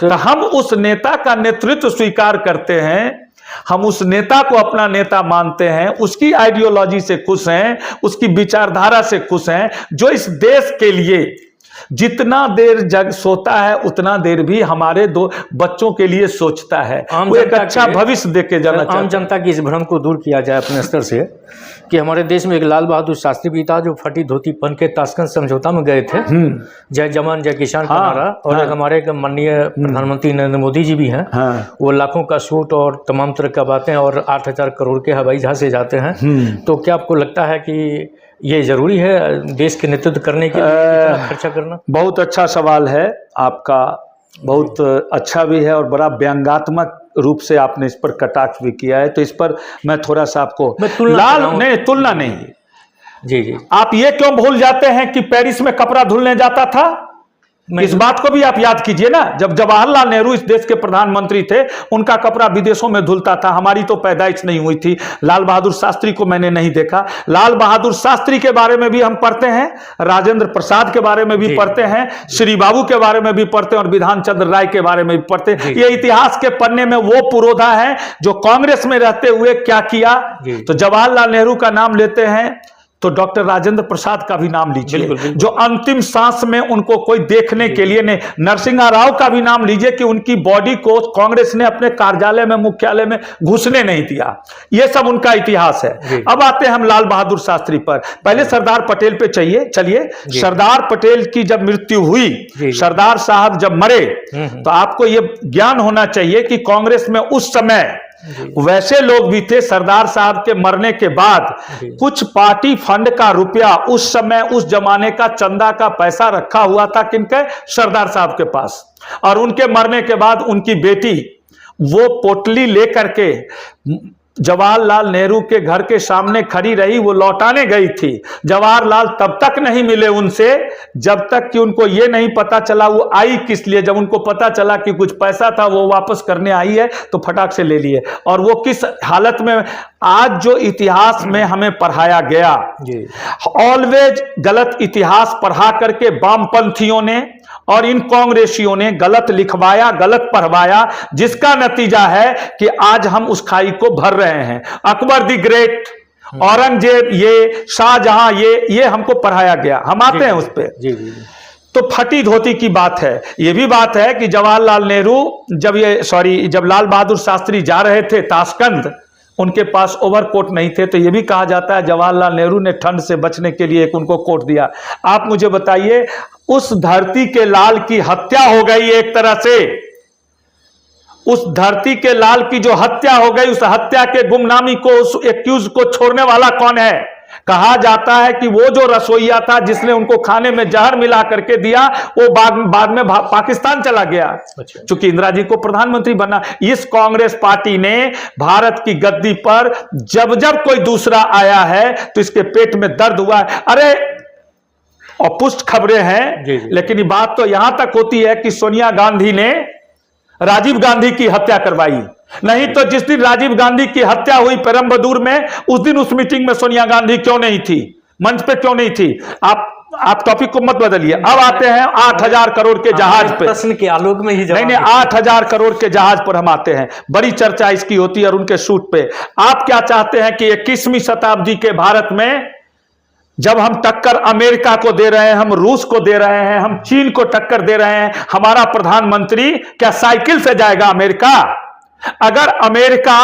तो हम उस नेता का नेतृत्व स्वीकार करते हैं, हम उस नेता को अपना नेता मानते हैं, उसकी आइडियोलॉजी से खुश हैं, उसकी विचारधारा से खुश हैं, जो इस देश के लिए जितना देर जग सोता है उतना देर भी हमारे 2 बच्चों के लिए सोचता है। वो एक अच्छा भविष्य देके जाना चाहता है। आम जनता की इस भ्रम को दूर किया जाए अपने स्तर से कि हमारे देश में एक लाल बहादुर शास्त्री भी था जो फटी धोती पहन के ताशकंद समझौता में गए थे, जय जवान जय किसान का नारा। और एक हमारे माननीय प्रधानमंत्री नरेंद्र मोदी जी भी हैं, वो लाखों का सूट और तमाम तरह का बातें और 8,000 करोड़ के हवाई जहाज से जाते हैं। तो क्या आपको लगता है कि ये जरूरी है देश के नेतृत्व करने के लिए खर्चा करना? बहुत अच्छा सवाल है आपका, बहुत अच्छा भी है और बड़ा व्यंग्यात्मक रूप से आपने इस पर कटाक्ष भी किया है। तो इस पर मैं थोड़ा सा आपको तुलना नहीं। जी आप ये क्यों भूल जाते हैं कि पेरिस में कपड़ा धुलने जाता था? इस बात को भी आप याद कीजिए ना। जब जवाहरलाल नेहरू इस देश के प्रधानमंत्री थे, उनका कपड़ा विदेशों में धुलता था। हमारी तो पैदाइश नहीं हुई थी। लाल बहादुर शास्त्री को मैंने नहीं देखा। लाल बहादुर शास्त्री के बारे में भी हम पढ़ते हैं, राजेंद्र प्रसाद के बारे में भी पढ़ते हैं, श्री बाबू के बारे में भी पढ़ते हैं और विधान चंद्र राय के बारे में भी पढ़ते हैं। ये इतिहास के पन्ने में वो पुरोधा है जो कांग्रेस में रहते हुए क्या किया। तो जवाहरलाल नेहरू का नाम लेते हैं तो डॉक्टर राजेंद्र प्रसाद का भी नाम लीजिए, जो अंतिम सांस में उनको कोई देखने के लिए नहीं। नरसिंह राव का भी नाम लीजिए कि उनकी बॉडी को कांग्रेस ने अपने कार्यालय में, मुख्यालय में घुसने नहीं दिया। ये सब उनका इतिहास है। अब आते हैं हम लाल बहादुर शास्त्री पर। पहले सरदार पटेल पे चलिए। सरदार पटेल की जब मृत्यु हुई, सरदार साहब जब मरे, तो आपको यह ज्ञान होना चाहिए कि कांग्रेस में उस समय वैसे लोग भी थे। सरदार साहब के मरने के बाद कुछ पार्टी फंड का रुपया, उस समय उस जमाने का चंदा का पैसा रखा हुआ था किनके? सरदार साहब के पास। और उनके मरने के बाद उनकी बेटी वो पोटली लेकर के जवाहरलाल नेहरू के घर के सामने खड़ी रही, वो लौटाने गई थी। जवाहरलाल तब तक नहीं मिले उनसे जब तक कि उनको ये नहीं पता चला वो आई किस लिए। जब उनको पता चला कि कुछ पैसा था वो वापस करने आई है तो फटाक से ले लिए। और वो किस हालत में, आज जो इतिहास में हमें पढ़ाया गया, ऑलवेज गलत इतिहास पढ़ा करके वामपंथियों ने और इन कांग्रेसियों ने गलत लिखवाया, गलत पढ़वाया, जिसका नतीजा है कि आज हम उस खाई को भर रहे हैं। अकबर द ग्रेट, औरंगजेब, ये शाहजहां, ये हमको पढ़ाया गया। हम आते हैं उस पे। तो फटी धोती की बात है। ये भी बात है कि जवाहरलाल नेहरू जब लाल बहादुर शास्त्री जा रहे थे ताशकंद, उनके पास ओवरकोट नहीं थे। तो यह भी कहा जाता है जवाहरलाल नेहरू ने ठंड से बचने के लिए एक उनको कोट दिया। आप मुझे बताइए, उस धरती के लाल की हत्या हो गई एक तरह से। उस धरती के लाल की जो हत्या हो गई, उस हत्या के गुमनामी को, उस एक्यूज को छोड़ने वाला कौन है? कहा जाता है कि वो जो रसोइया था जिसने उनको खाने में जहर मिला करके दिया, वो बाद में पाकिस्तान चला गया। चूंकि इंदिरा जी को प्रधानमंत्री बना। इस कांग्रेस पार्टी ने भारत की गद्दी पर जब जब कोई दूसरा आया है तो इसके पेट में दर्द हुआ है। अरे और पुष्ट खबरें हैं, लेकिन ये बात तो यहां तक होती है कि सोनिया गांधी ने राजीव गांधी की हत्या करवाई। नहीं तो जिस दिन राजीव गांधी की हत्या हुई पेरम्बदूर में, उस दिन उस मीटिंग में सोनिया गांधी क्यों नहीं थी, मंच पे क्यों नहीं थी? आप टॉपिक को मत बदलिए। अब आते हैं 8,000 करोड़ के जहाज पे। प्रश्न के आलोक में ही नहीं, 8,000 करोड़ के जहाज पर हम आते हैं, बड़ी चर्चा इसकी होती है और उनके शूट पे। आप क्या चाहते हैं कि 21वीं शताब्दी के भारत में जब हम टक्कर अमेरिका को दे रहे हैं, हम रूस को दे रहे हैं, हम चीन को टक्कर दे रहे हैं, हमारा प्रधानमंत्री क्या साइकिल से जाएगा अमेरिका? अगर अमेरिका,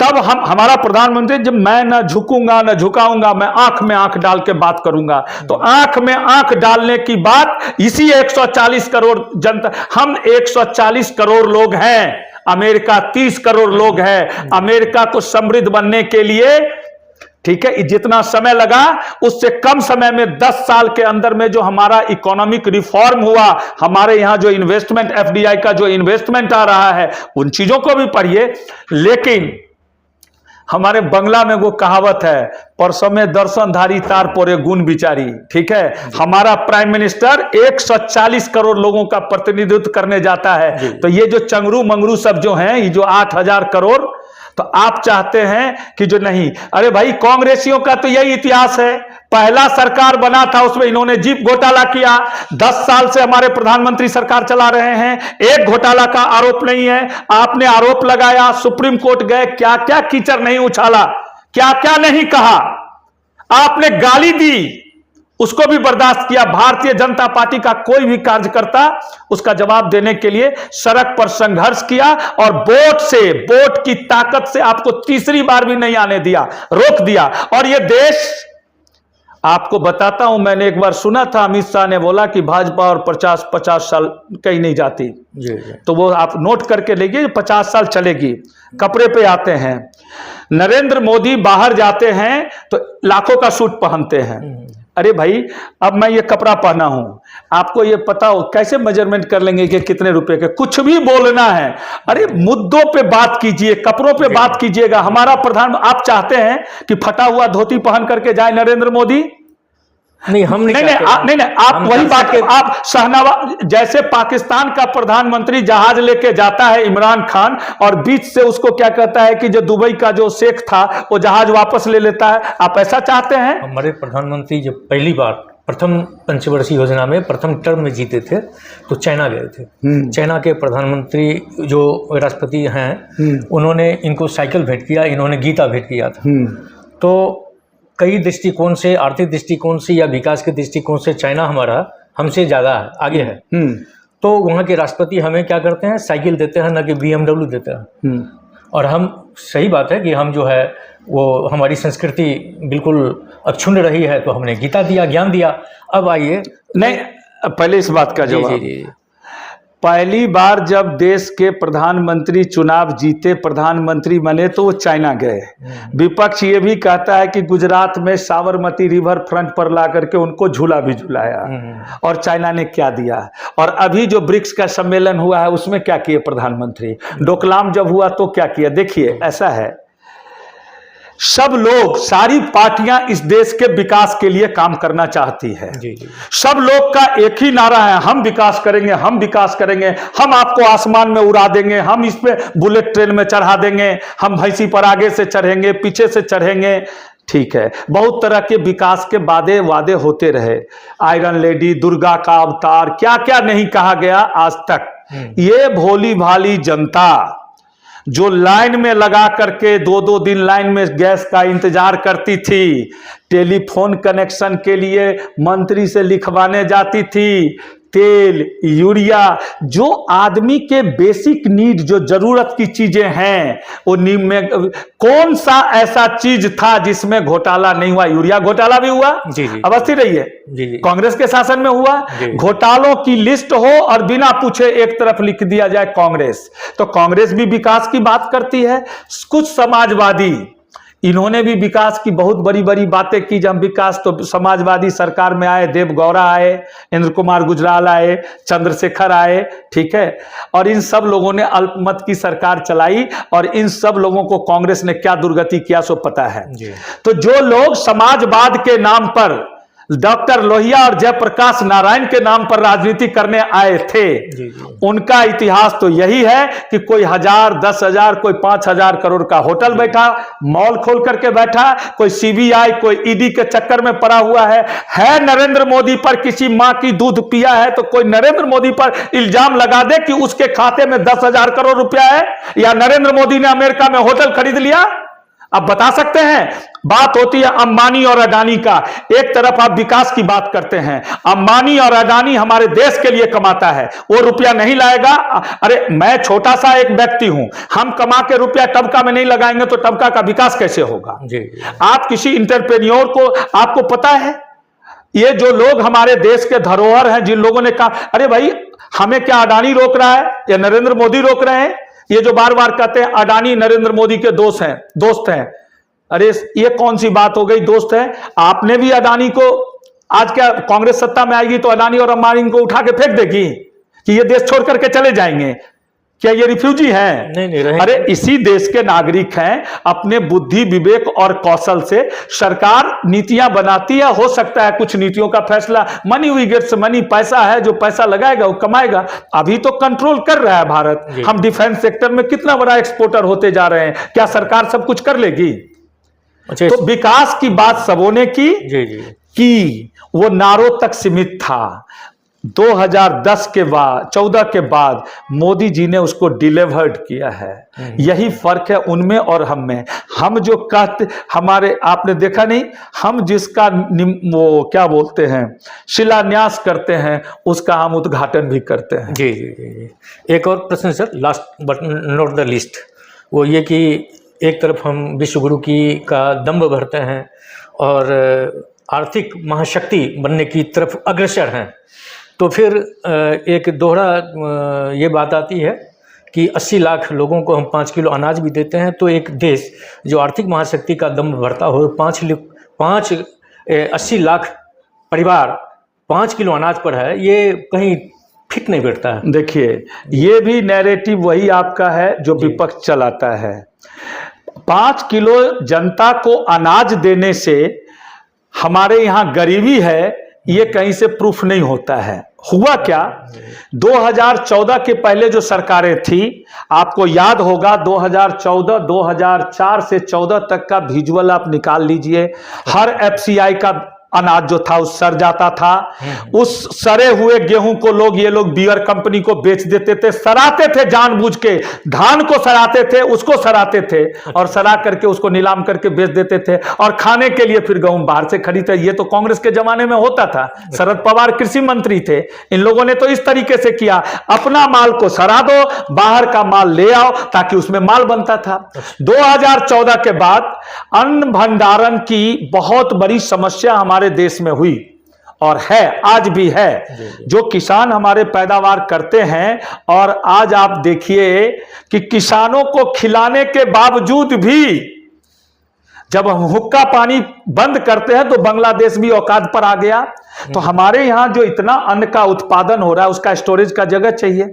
तब हमारा प्रधानमंत्री, जब मैं न झुकूंगा न झुकाऊंगा, मैं आंख में आंख डाल के बात करूंगा। तो आंख में आंख डालने की बात इसी 140 करोड़ जनता, हम 140 करोड़ लोग हैं, अमेरिका 30 करोड़ लोग हैं। अमेरिका को समृद्ध बनने के लिए, ठीक है, जितना समय लगा उससे कम समय में 10 साल के अंदर में जो हमारा इकोनॉमिक रिफॉर्म हुआ, हमारे यहां जो इन्वेस्टमेंट, एफडीआई का जो इन्वेस्टमेंट आ रहा है, उन चीजों को भी पढ़िए। लेकिन हमारे बंगला में वो कहावत है, परसों में दर्शनधारी तार पोरे गुण बिचारी, ठीक है। हमारा प्राइम मिनिस्टर 140 करोड़ लोगों का प्रतिनिधित्व करने जाता है। तो ये जो चंगरू मंगरू सब जो हैं, ये जो 8,000 करोड़, तो आप चाहते हैं कि जो नहीं, अरे भाई कांग्रेसियों का तो यही इतिहास है। पहला सरकार बना था, उसमें इन्होंने जीप घोटाला किया। 10 साल से हमारे प्रधानमंत्री सरकार चला रहे हैं, एक घोटाला का आरोप नहीं है। आपने आरोप लगाया, सुप्रीम कोर्ट गए, क्या क्या कीचड़ नहीं उछाला, क्या क्या नहीं कहा, आपने गाली दी, उसको भी बर्दाश्त किया। भारतीय जनता पार्टी का कोई भी कार्यकर्ता उसका जवाब देने के लिए सड़क पर संघर्ष किया और वोट की ताकत से आपको तीसरी बार भी नहीं आने दिया, रोक दिया। और यह देश, आपको बताता हूं, मैंने एक बार सुना था, अमित शाह ने बोला कि भाजपा और 50 साल कहीं नहीं जाती। तो वो आप नोट करके लेंगे, 50 साल चलेगी। कपड़े पे आते हैं, नरेंद्र मोदी बाहर जाते हैं तो लाखों का सूट पहनते हैं। अरे भाई, अब मैं ये कपड़ा पहना हूं, आपको ये पता हो, कैसे मेजरमेंट कर लेंगे कि कितने रुपए के? कुछ भी बोलना है, अरे मुद्दों पे बात कीजिए, कपड़ों पे बात कीजिएगा। हमारा प्रधान, आप चाहते हैं कि फटा हुआ धोती पहन करके जाए नरेंद्र मोदी? नहीं, हम नहीं, आप वही बात, आप शहनावाज, जैसे पाकिस्तान का प्रधानमंत्री जहाज लेके जाता है इमरान खान, और बीच से उसको क्या कहता है कि जो दुबई का जो शेख था वो जहाज वापस ले लेता है, आप ऐसा चाहते हैं? हमारे प्रधानमंत्री जब पहली बार प्रथम पंचवर्षीय योजना में प्रथम टर्म में जीते थे तो चाइना गए थे। चाइना के प्रधानमंत्री जो राष्ट्रपति हैं, उन्होंने इनको साइकिल भेंट किया, इन्होंने गीता भेंट किया था। तो कई दृष्टिकोण से, आर्थिक दृष्टिकोण से या विकास के दृष्टिकोण से चाइना हमारा हमसे ज़्यादा आगे है। तो वहाँ के राष्ट्रपति हमें क्या करते हैं, साइकिल देते हैं, ना कि BMW देते हैं। और हम, सही बात है कि हम जो है वो हमारी संस्कृति बिल्कुल अक्षुण्ण रही है, तो हमने गीता दिया, ज्ञान दिया। अब आइए, नहीं, पहले इस बात का जवाब। पहली बार जब देश के प्रधानमंत्री चुनाव जीते, प्रधानमंत्री बने, तो वो चाइना गए। विपक्ष ये भी कहता है कि गुजरात में साबरमती रिवर फ्रंट पर ला करके उनको झूला भी झुलाया। और चाइना ने क्या दिया? और अभी जो ब्रिक्स का सम्मेलन हुआ है उसमें क्या किए प्रधानमंत्री? डोकलाम जब हुआ तो क्या किया? देखिए, ऐसा है, सब लोग, सारी पार्टियां इस देश के विकास के लिए काम करना चाहती है। सब लोग का एक ही नारा है, हम विकास करेंगे, हम विकास करेंगे, हम आपको आसमान में उड़ा देंगे, हम इस पे बुलेट ट्रेन में चढ़ा देंगे, हम भैंसी पर आगे से चढ़ेंगे, पीछे से चढ़ेंगे। ठीक है, बहुत तरह के विकास के वादे होते रहे। आयरन लेडी, दुर्गा का अवतार, क्या क्या नहीं कहा गया आज तक। ये भोली भाली जनता जो लाइन में लगा करके 2-2 दिन लाइन में गैस का इंतजार करती थी, टेलीफोन कनेक्शन के लिए मंत्री से लिखवाने जाती थी, तेल, यूरिया, जो आदमी के बेसिक नीड, जो जरूरत की चीजें हैं, वो नीम में कौन सा ऐसा चीज था जिसमें घोटाला नहीं हुआ? यूरिया घोटाला भी हुआ, अवस्थित रहिए, कांग्रेस के शासन में हुआ। घोटालों की लिस्ट हो और बिना पूछे एक तरफ लिख दिया जाए कांग्रेस। तो कांग्रेस भी विकास की बात करती है। कुछ समाजवादी, इन्होंने भी विकास की बहुत बड़ी बड़ी बातें की। जब विकास, तो समाजवादी सरकार में आए, देव गौड़ा आए, इंद्र कुमार गुजराल आए, चंद्रशेखर आए, ठीक है। और इन सब लोगों ने अल्पमत की सरकार चलाई और इन सब लोगों को कांग्रेस ने क्या दुर्गति किया सो पता है। तो जो लोग समाजवाद के नाम पर डॉक्टर लोहिया और जयप्रकाश नारायण के नाम पर राजनीति करने आए थे, उनका इतिहास तो यही है कि कोई 1000, 10,000, कोई 5,000 करोड़ का होटल बैठा, मॉल खोल करके बैठा, कोई सीबीआई, कोई ईडी के चक्कर में पड़ा हुआ है नरेंद्र मोदी पर किसी मां की दूध पिया है तो कोई नरेंद्र मोदी पर इल्जाम लगा दे कि उसके खाते में 10,000 करोड़ रुपया है, या नरेंद्र मोदी ने अमेरिका में होटल खरीद लिया। अब बता सकते हैं? बात होती है अंबानी और अडानी का। एक तरफ आप विकास की बात करते हैं, अंबानी और अडानी हमारे देश के लिए कमाता है, वो रुपया नहीं लाएगा। अरे मैं छोटा सा एक व्यक्ति हूं, हम कमा के रुपया टबका में नहीं लगाएंगे तो टबका का विकास कैसे होगा? आप किसी इंटरप्रेन्योर को, आपको पता है ये जो लोग हमारे देश के धरोहर हैं, जिन लोगों ने कहा अरे भाई हमें क्या अडानी रोक रहा है या नरेंद्र मोदी रोक रहे हैं? ये जो बार बार कहते हैं अडानी नरेंद्र मोदी के दोस्त हैं, अरे ये कौन सी बात हो गई दोस्त है? आपने भी अडानी को, आज क्या कांग्रेस सत्ता में आएगी तो अडानी और अंबानी को उठा के फेंक देगी कि ये देश छोड़ करके चले जाएंगे? क्या ये रिफ्यूजी हैं? नहीं अरे इसी देश के नागरिक हैं। अपने बुद्धि, विवेक और कौशल से सरकार नीतियां बनाती है। हो सकता है कुछ नीतियों का फैसला, मनी वी गेट्स मनी, पैसा है, जो पैसा लगाएगा वो कमाएगा। अभी तो कंट्रोल कर रहा है भारत। हम डिफेंस सेक्टर में कितना बड़ा एक्सपोर्टर होते जा रहे हैं, क्या सरकार सब कुछ कर लेगी? तो विकास की बात सबों ने की वो नारों तक सीमित था। 2010 के बाद, 14 के बाद मोदी जी ने उसको डिलीवर्ड किया है। यही फर्क है उनमें और हम में। हम जो कहते, हमारे आपने देखा नहीं, हम जिसका वो क्या बोलते हैं शिलान्यास करते हैं उसका हम उद्घाटन भी करते हैं। जी। एक और प्रश्न sir, last but not the least, वो ये कि एक तरफ हम विश्व गुरु की का दम्भ भरते हैं और आर्थिक महाशक्ति बनने की तरफ अग्रसर हैं, तो फिर एक दोहरा ये बात आती है कि 80 लाख लोगों को हम 5 किलो अनाज भी देते हैं, तो एक देश जो आर्थिक महाशक्ति का दम्भ भरता हो, 80 लाख परिवार 5 किलो अनाज पर है, ये कहीं फिट नहीं बैठता है। देखिए ये भी नैरेटिव वही आपका है जो विपक्ष चलाता है। 5 किलो जनता को अनाज देने से हमारे यहाँ गरीबी है, ये कहीं से प्रूफ नहीं होता है। हुआ क्या, 2014 के पहले जो सरकारें थी, आपको याद होगा 2014, 2004 से 14 तक का विजुअल आप निकाल लीजिए। हर एफसीआई का अनाज जो था उस सर जाता था। उस सरे हुए गेहूं को ये लोग बीयर कंपनी को बेच देते थे, सराते थे जानबूझ के, धान को सराते थे, उसको सराते थे और सरा करके उसको नीलाम करके बेच देते थे और खाने के लिए फिर गेहूं बाहर से खरीदते। ये तो कांग्रेस के जमाने में होता था, शरद पवार कृषि मंत्री थे। इन लोगों ने तो इस तरीके से किया, अपना माल को सरा दो, बाहर का माल ले आओ, ताकि उसमें माल बनता था। 2014 के बाद अन्न भंडारण की बहुत बड़ी समस्या हमारे देश में हुई और है, आज भी है। जो किसान हमारे पैदावार करते हैं, और आज आप देखिए कि किसानों को खिलाने के बावजूद भी जब हम हुक्का पानी बंद करते हैं तो बांग्लादेश भी औकात पर आ गया। तो हमारे यहां जो इतना अन्न का उत्पादन हो रहा है उसका स्टोरेज का जगह चाहिए।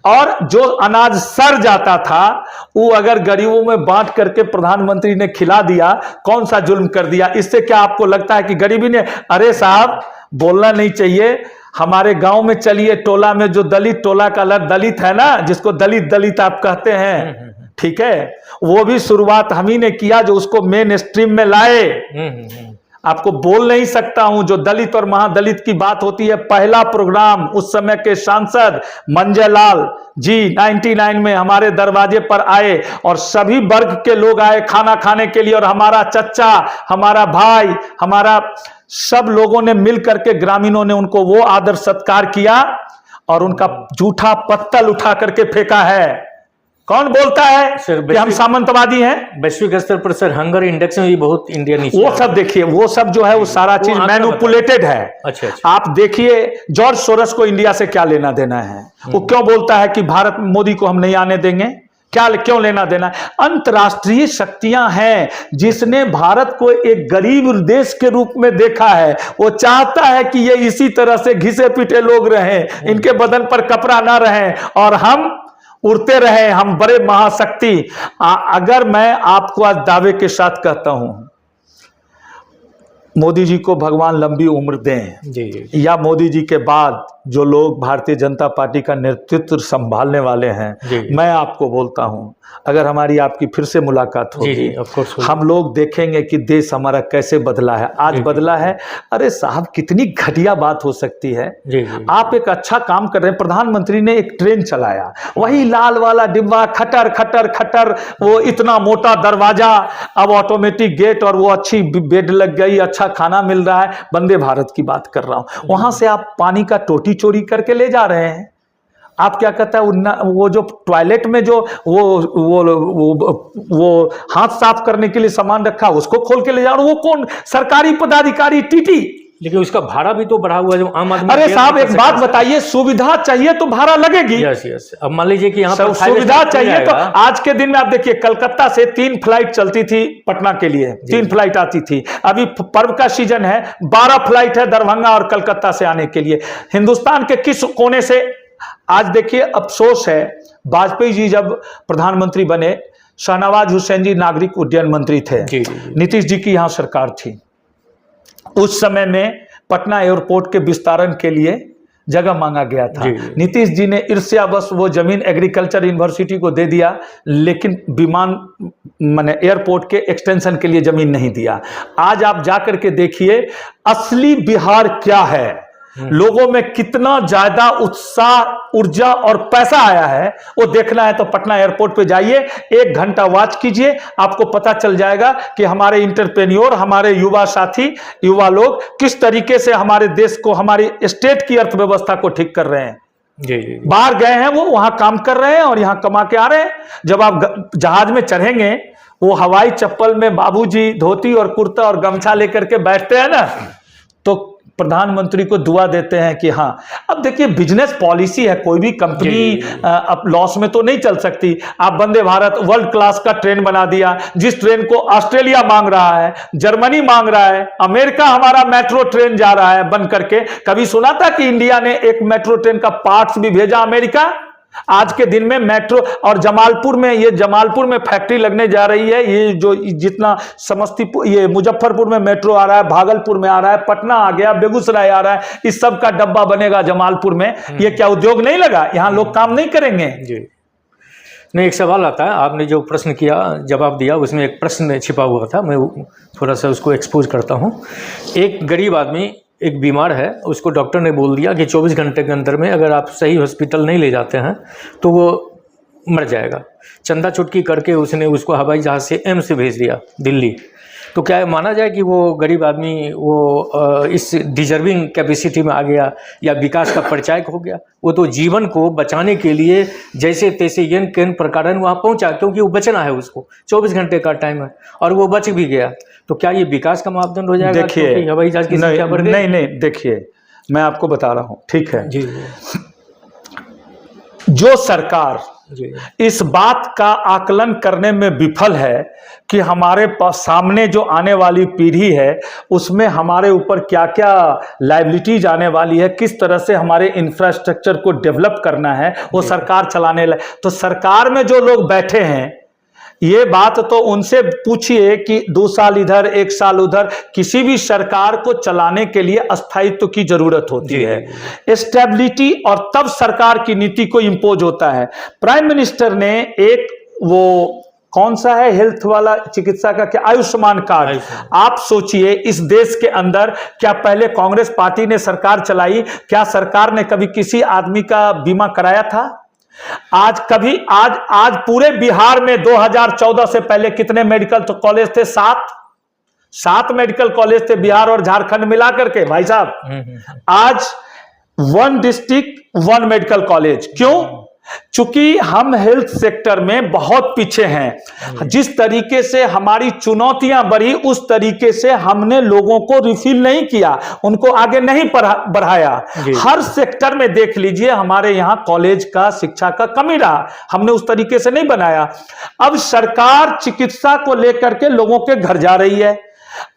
और जो अनाज सड़ जाता था वो अगर गरीबों में बांट करके प्रधानमंत्री ने खिला दिया, कौन सा जुल्म कर दिया? इससे क्या आपको लगता है कि गरीबी ने, अरे साहब बोलना नहीं चाहिए। हमारे गांव में चलिए, टोला में जो दलित, टोला का दलित है ना, जिसको दलित आप कहते हैं, ठीक है, वो भी शुरुआत हम ही ने किया जो उसको मेन स्ट्रीम में लाए। आपको बोल नहीं सकता हूं, जो दलित और महादलित की बात होती है, पहला प्रोग्राम उस समय के सांसद मंजय लाल जी 99 में हमारे दरवाजे पर आए और सभी वर्ग के लोग आए खाना खाने के लिए, और हमारा चच्चा, हमारा भाई, हमारा सब लोगों ने मिल करके, ग्रामीणों ने उनको वो आदर सत्कार किया और उनका जूठा पत्तल उठा करके फेंका है। कौन बोलता है कि हम सामंतवादी हैं? वैश्विक स्तर पर सर हंगर इंडेक्स में भी बहुत इंडिया नीचे, वो सब देखिए, वो सब जो है वो सारा चीज मैनिपुलेटेड है। अच्छा। आप देखिए जॉर्ज सोरस को इंडिया से क्या लेना देना है? वो क्यों बोलता है कि भारत मोदी को हम नहीं आने देंगे? क्यों लेना देना? अंतर्राष्ट्रीय शक्तियां हैं, जिसने भारत को एक गरीब देश के रूप में देखा है। वो चाहता है कि ये इसी तरह से घिसे पीटे लोग रहें, इनके बदन पर कपड़ा ना रहे और हम उड़ते रहे, हम बड़े महाशक्ति। अगर मैं आपको आज दावे के साथ कहता हूं, मोदी जी को भगवान लंबी उम्र दें, जी जी या मोदी जी के बाद जो लोग भारतीय जनता पार्टी का नेतृत्व संभालने वाले हैं, जी। मैं आपको बोलता हूं, अगर हमारी आपकी फिर से मुलाकात जी जी, होगी, ऑफ कोर्स हम लोग देखेंगे कि देश हमारा कैसे बदला है। आज जी, बदला है। अरे साहब, कितनी घटिया बात हो सकती है। जी जी आप एक अच्छा काम कर रहे हैं, प्रधानमंत्री ने एक ट्रेन चलाया, वही लाल वाला डिब्बा, खटर खटर खटर, वो इतना मोटा दरवाजा, अब ऑटोमेटिक गेट, और वो अच्छी बेड लग गई, अच्छा खाना मिल रहा है। वंदे भारत की बात कर रहा हूं। वहां से आप पानी का टोटी चोरी करके ले जा रहे हैं। आप क्या कहता है, वो जो टॉयलेट में जो वो हाथ साफ करने के लिए सामान रखा, उसको खोल के ले जा रहे हो। वो कौन सरकारी पदाधिकारी, टीटी? लेकिन उसका भाड़ा भी तो बढ़ा हुआ है जो आम आदमी। अरे साहब, एक बात बताइए, सुविधा चाहिए तो भाड़ा लगेगी। Yes yes. अब मान लीजिए कि यहाँ पर सुविधा चाहिए तो आज के दिन में आप देखिए, कलकत्ता से 3 फ्लाइट चलती थी पटना के लिए, 3 फ्लाइट आती थी। अभी पर्व का सीजन है, 12 फ्लाइट है दरभंगा और कलकत्ता से आने के लिए। हिंदुस्तान के किस कोने से? आज देखिए, अफसोस है, वाजपेयी जी जब प्रधानमंत्री बने, शाहनवाज हुसैन जी नागरिक उड्डयन मंत्री थे, नीतीश जी की यहां सरकार थी। उस समय में पटना एयरपोर्ट के विस्तारण के लिए जगह मांगा गया था। नीतीश जी ने ईर्ष्यावश वो जमीन एग्रीकल्चर यूनिवर्सिटी को दे दिया, लेकिन विमान माने एयरपोर्ट के एक्सटेंशन के लिए जमीन नहीं दिया। आज आप जाकर के देखिए असली बिहार क्या है, लोगों में कितना ज्यादा उत्साह, ऊर्जा और पैसा आया है, वो देखना है तो पटना एयरपोर्ट पे जाइए, 1 घंटा वॉच कीजिए, आपको पता चल जाएगा कि हमारे इंटरप्रेन्योर, हमारे युवा साथी, युवा लोग किस तरीके से हमारे देश को, हमारी स्टेट की अर्थव्यवस्था को ठीक कर रहे हैं। जी। बाहर गए हैं, वो वहां काम कर रहे हैं और यहां कमा के आ रहे हैं। जब आप जहाज में चढ़ेंगे, वो हवाई चप्पल में बाबूजी धोती और कुर्ता और गमछा लेकर के बैठते हैं ना, तो प्रधानमंत्री को दुआ देते हैं कि हाँ। अब देखिए, बिजनेस पॉलिसी है, कोई भी कंपनी अब लॉस में तो नहीं चल सकती। आप वंदे भारत वर्ल्ड क्लास का ट्रेन बना दिया, जिस ट्रेन को ऑस्ट्रेलिया मांग रहा है, जर्मनी मांग रहा है, अमेरिका हमारा मेट्रो ट्रेन जा रहा है बन करके। कभी सुना था कि इंडिया ने एक मेट्रो ट्रेन का पार्ट्स भी भेजा अमेरिका? आज के दिन में मेट्रो, और जमालपुर में फैक्ट्री लगने जा रही है। ये जो जितना समस्तीपुर, ये मुजफ्फरपुर में मेट्रो आ रहा है, भागलपुर में आ रहा है, पटना आ गया, बेगूसराय आ रहा है, इस सब का डब्बा बनेगा जमालपुर में। ये क्या उद्योग नहीं लगा? यहाँ लोग काम नहीं करेंगे? जी नहीं, एक सवाल आता है, आपने जो प्रश्न किया, जवाब दिया, उसमें एक प्रश्न छिपा हुआ था, मैं थोड़ा सा उसको एक्सपोज करता हूँ। एक गरीब आदमी, एक बीमार है, उसको डॉक्टर ने बोल दिया कि 24 घंटे के अंदर में अगर आप सही हॉस्पिटल नहीं ले जाते हैं तो वो मर जाएगा। चंदा चुटकी करके उसने उसको हवाई जहाज़ से एम्स से भेज दिया दिल्ली। तो क्या माना जाए कि वो गरीब आदमी वो इस डिजर्विंग कैपेसिटी में आ गया या विकास का परिचायक हो गया? वो तो जीवन को बचाने के लिए जैसे तैसे यन केन प्रकार वहाँ पहुँचा, क्योंकि वो बचना है, उसको 24 घंटे का टाइम है और वो बच भी गया। तो क्या ये विकास का मापदंड हो जाएगा? देखिए, हवाई जहाज की संख्या बढ़ गई? नहीं, देखिए, मैं आपको बता रहा हूँ, ठीक है जी। जो सरकार इस बात का आकलन करने में विफल है कि हमारे पास सामने जो आने वाली पीढ़ी है, उसमें हमारे ऊपर क्या क्या लायबिलिटीज आने वाली है, किस तरह से हमारे इंफ्रास्ट्रक्चर को डेवलप करना है, वो सरकार चलाने लगे। तो सरकार में जो लोग बैठे हैं, ये बात तो उनसे पूछिए कि 2 साल इधर 1 साल उधर, किसी भी सरकार को चलाने के लिए स्थायित्व की जरूरत होती है, स्टेबिलिटी, और तब सरकार की नीति को इंपोज होता है। प्राइम मिनिस्टर ने एक वो कौन सा है हेल्थ वाला चिकित्सा का, क्या आयुष्मान कार्ड, आप सोचिए इस देश के अंदर, क्या पहले कांग्रेस पार्टी ने सरकार चलाई, क्या सरकार ने कभी किसी आदमी का बीमा कराया था? आज पूरे बिहार में 2014 से पहले कितने मेडिकल कॉलेज थे? 7 मेडिकल कॉलेज थे बिहार और झारखंड मिला करके, भाई साहब। आज 1 डिस्ट्रिक्ट 1 मेडिकल कॉलेज। क्यों? चूंकि हम हेल्थ सेक्टर में बहुत पीछे हैं। जिस तरीके से हमारी चुनौतियां बढ़ी, उस तरीके से हमने लोगों को रिफिल नहीं किया, उनको आगे नहीं बढ़ाया। हर सेक्टर में देख लीजिए, हमारे यहां कॉलेज का, शिक्षा का कमी रहा, हमने उस तरीके से नहीं बनाया। अब सरकार चिकित्सा को लेकर के लोगों के घर जा रही है।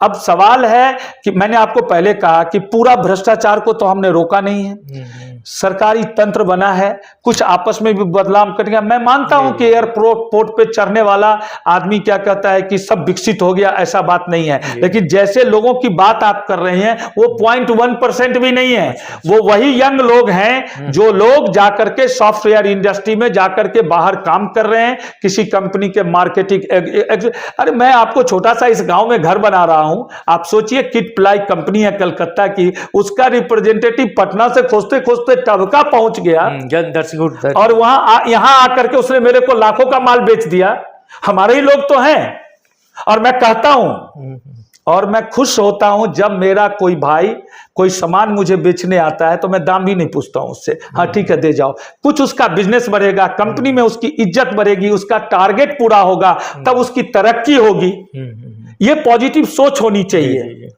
अब सवाल है कि मैंने आपको पहले कहा कि पूरा भ्रष्टाचार को तो हमने रोका नहीं है, सरकारी तंत्र बना है, कुछ आपस में भी बदलाव कर गया। मैं मानता हूं कि एयरपोर्ट पे चढ़ने वाला आदमी क्या कहता है कि सब विकसित हो गया, ऐसा बात नहीं है। लेकिन जैसे लोगों की बात आप कर रहे हैं वो 0.1% भी नहीं है। वो वही यंग लोग हैं जो लोग जाकर के सॉफ्टवेयर इंडस्ट्री में जाकर के बाहर काम कर रहे हैं, किसी कंपनी के मार्केटिंग। अरे मैं आपको छोटा सा इस गांव में घर बना रहा हूं, आप सोचिए किट प्लाई कंपनी है कलकत्ता की, उसका रिप्रेजेंटेटिव पटना से खोजते खोजते टबका पहुंच गया और यहां आकर के उसने मेरे को लाखों का माल बेच दिया। हमारे ही लोग तो हैं। और मैं कहता हूं और मैं खुश होता हूं जब मेरा कोई भाई कोई सामान मुझे बेचने आता है तो मैं दाम भी नहीं पूछता हूं उससे, हाँ ठीक है दे जाओ। कुछ उसका बिजनेस बढ़ेगा, कंपनी में उसकी इज्जत बढ़ेगी, उसका टारगेट पूरा होगा, तब उसकी तरक्की होगी। ये पॉजिटिव सोच होनी चाहिए।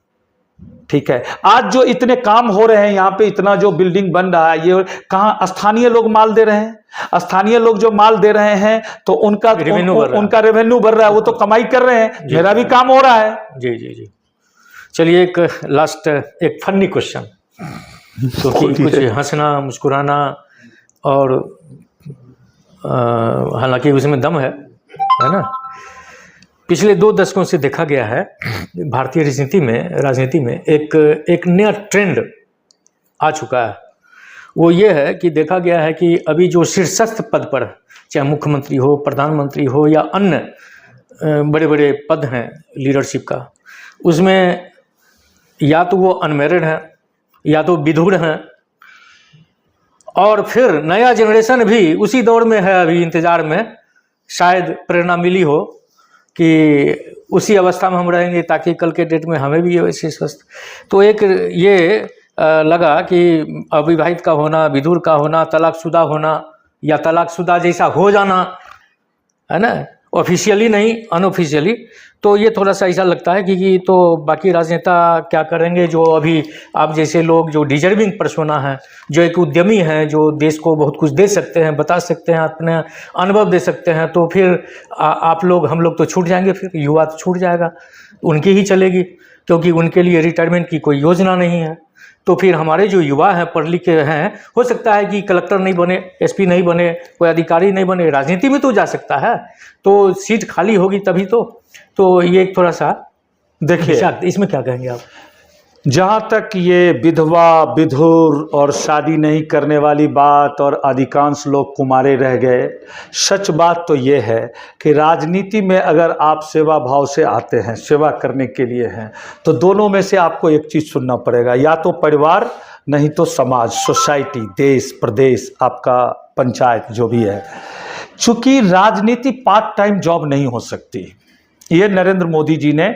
ठीक है, आज जो इतने काम हो रहे हैं यहाँ पे, इतना जो बिल्डिंग बन रहा है, ये कहाँ स्थानीय लोग माल दे रहे हैं। स्थानीय लोग जो माल दे रहे हैं तो उनका रेवेन्यू बढ़ रहा है, वो तो कमाई कर रहे हैं, मेरा भी काम हो रहा है। जी जी जी। चलिए एक लास्ट एक फनी क्वेश्चन, तो कुछ हंसना मुस्कुराना और हालांकि उसमें दम है ना। पिछले 2 दशकों से देखा गया है भारतीय राजनीति में एक नया ट्रेंड आ चुका है। वो ये है कि देखा गया है कि अभी जो शीर्षस्थ पद पर, चाहे मुख्यमंत्री हो, प्रधानमंत्री हो या अन्य बड़े बड़े पद हैं लीडरशिप का, उसमें या तो वो अनमैरिड हैं या तो विधुर हैं, और फिर नया जनरेशन भी उसी दौर में है, अभी इंतज़ार में, शायद प्रेरणा मिली हो कि उसी अवस्था में हम रहेंगे ताकि कल के डेट में हमें भी वैसे स्वस्थ। तो एक ये लगा कि अविवाहित का होना, विधुर का होना, तलाकशुदा होना या तलाकशुदा जैसा हो जाना, है ना, ऑफिशियली नहीं अनऑफिशियली, तो ये थोड़ा सा ऐसा लगता है कि तो बाकी राजनेता क्या करेंगे, जो अभी आप जैसे लोग जो डिजर्विंग पर्सोना है, जो एक उद्यमी हैं, जो देश को बहुत कुछ दे सकते हैं, बता सकते हैं, अपने अनुभव दे सकते हैं, तो फिर आप लोग हम लोग तो छूट जाएंगे, फिर युवा तो छूट जाएगा, उनकी ही चलेगी, क्योंकि उनके लिए रिटायरमेंट की कोई योजना नहीं है। तो फिर हमारे जो युवा हैं, पढ़ लिखे हैं, हो सकता है कि कलेक्टर नहीं बने, एसपी नहीं बने, कोई अधिकारी नहीं बने, राजनीति में तो जा सकता है, तो सीट खाली होगी तभी तो ये थोड़ा सा देखिए, इसमें क्या कहेंगे आप? जहाँ तक ये विधवा, विधुर और शादी नहीं करने वाली बात और अधिकांश लोग कुमारे रह गए, सच बात तो ये है कि राजनीति में अगर आप सेवा भाव से आते हैं, सेवा करने के लिए हैं, तो दोनों में से आपको एक चीज़ सुनना पड़ेगा, या तो परिवार नहीं तो समाज, सोसाइटी, देश, प्रदेश, आपका पंचायत जो भी है। चूँकि राजनीति पार्ट टाइम जॉब नहीं हो सकती, ये नरेंद्र मोदी जी ने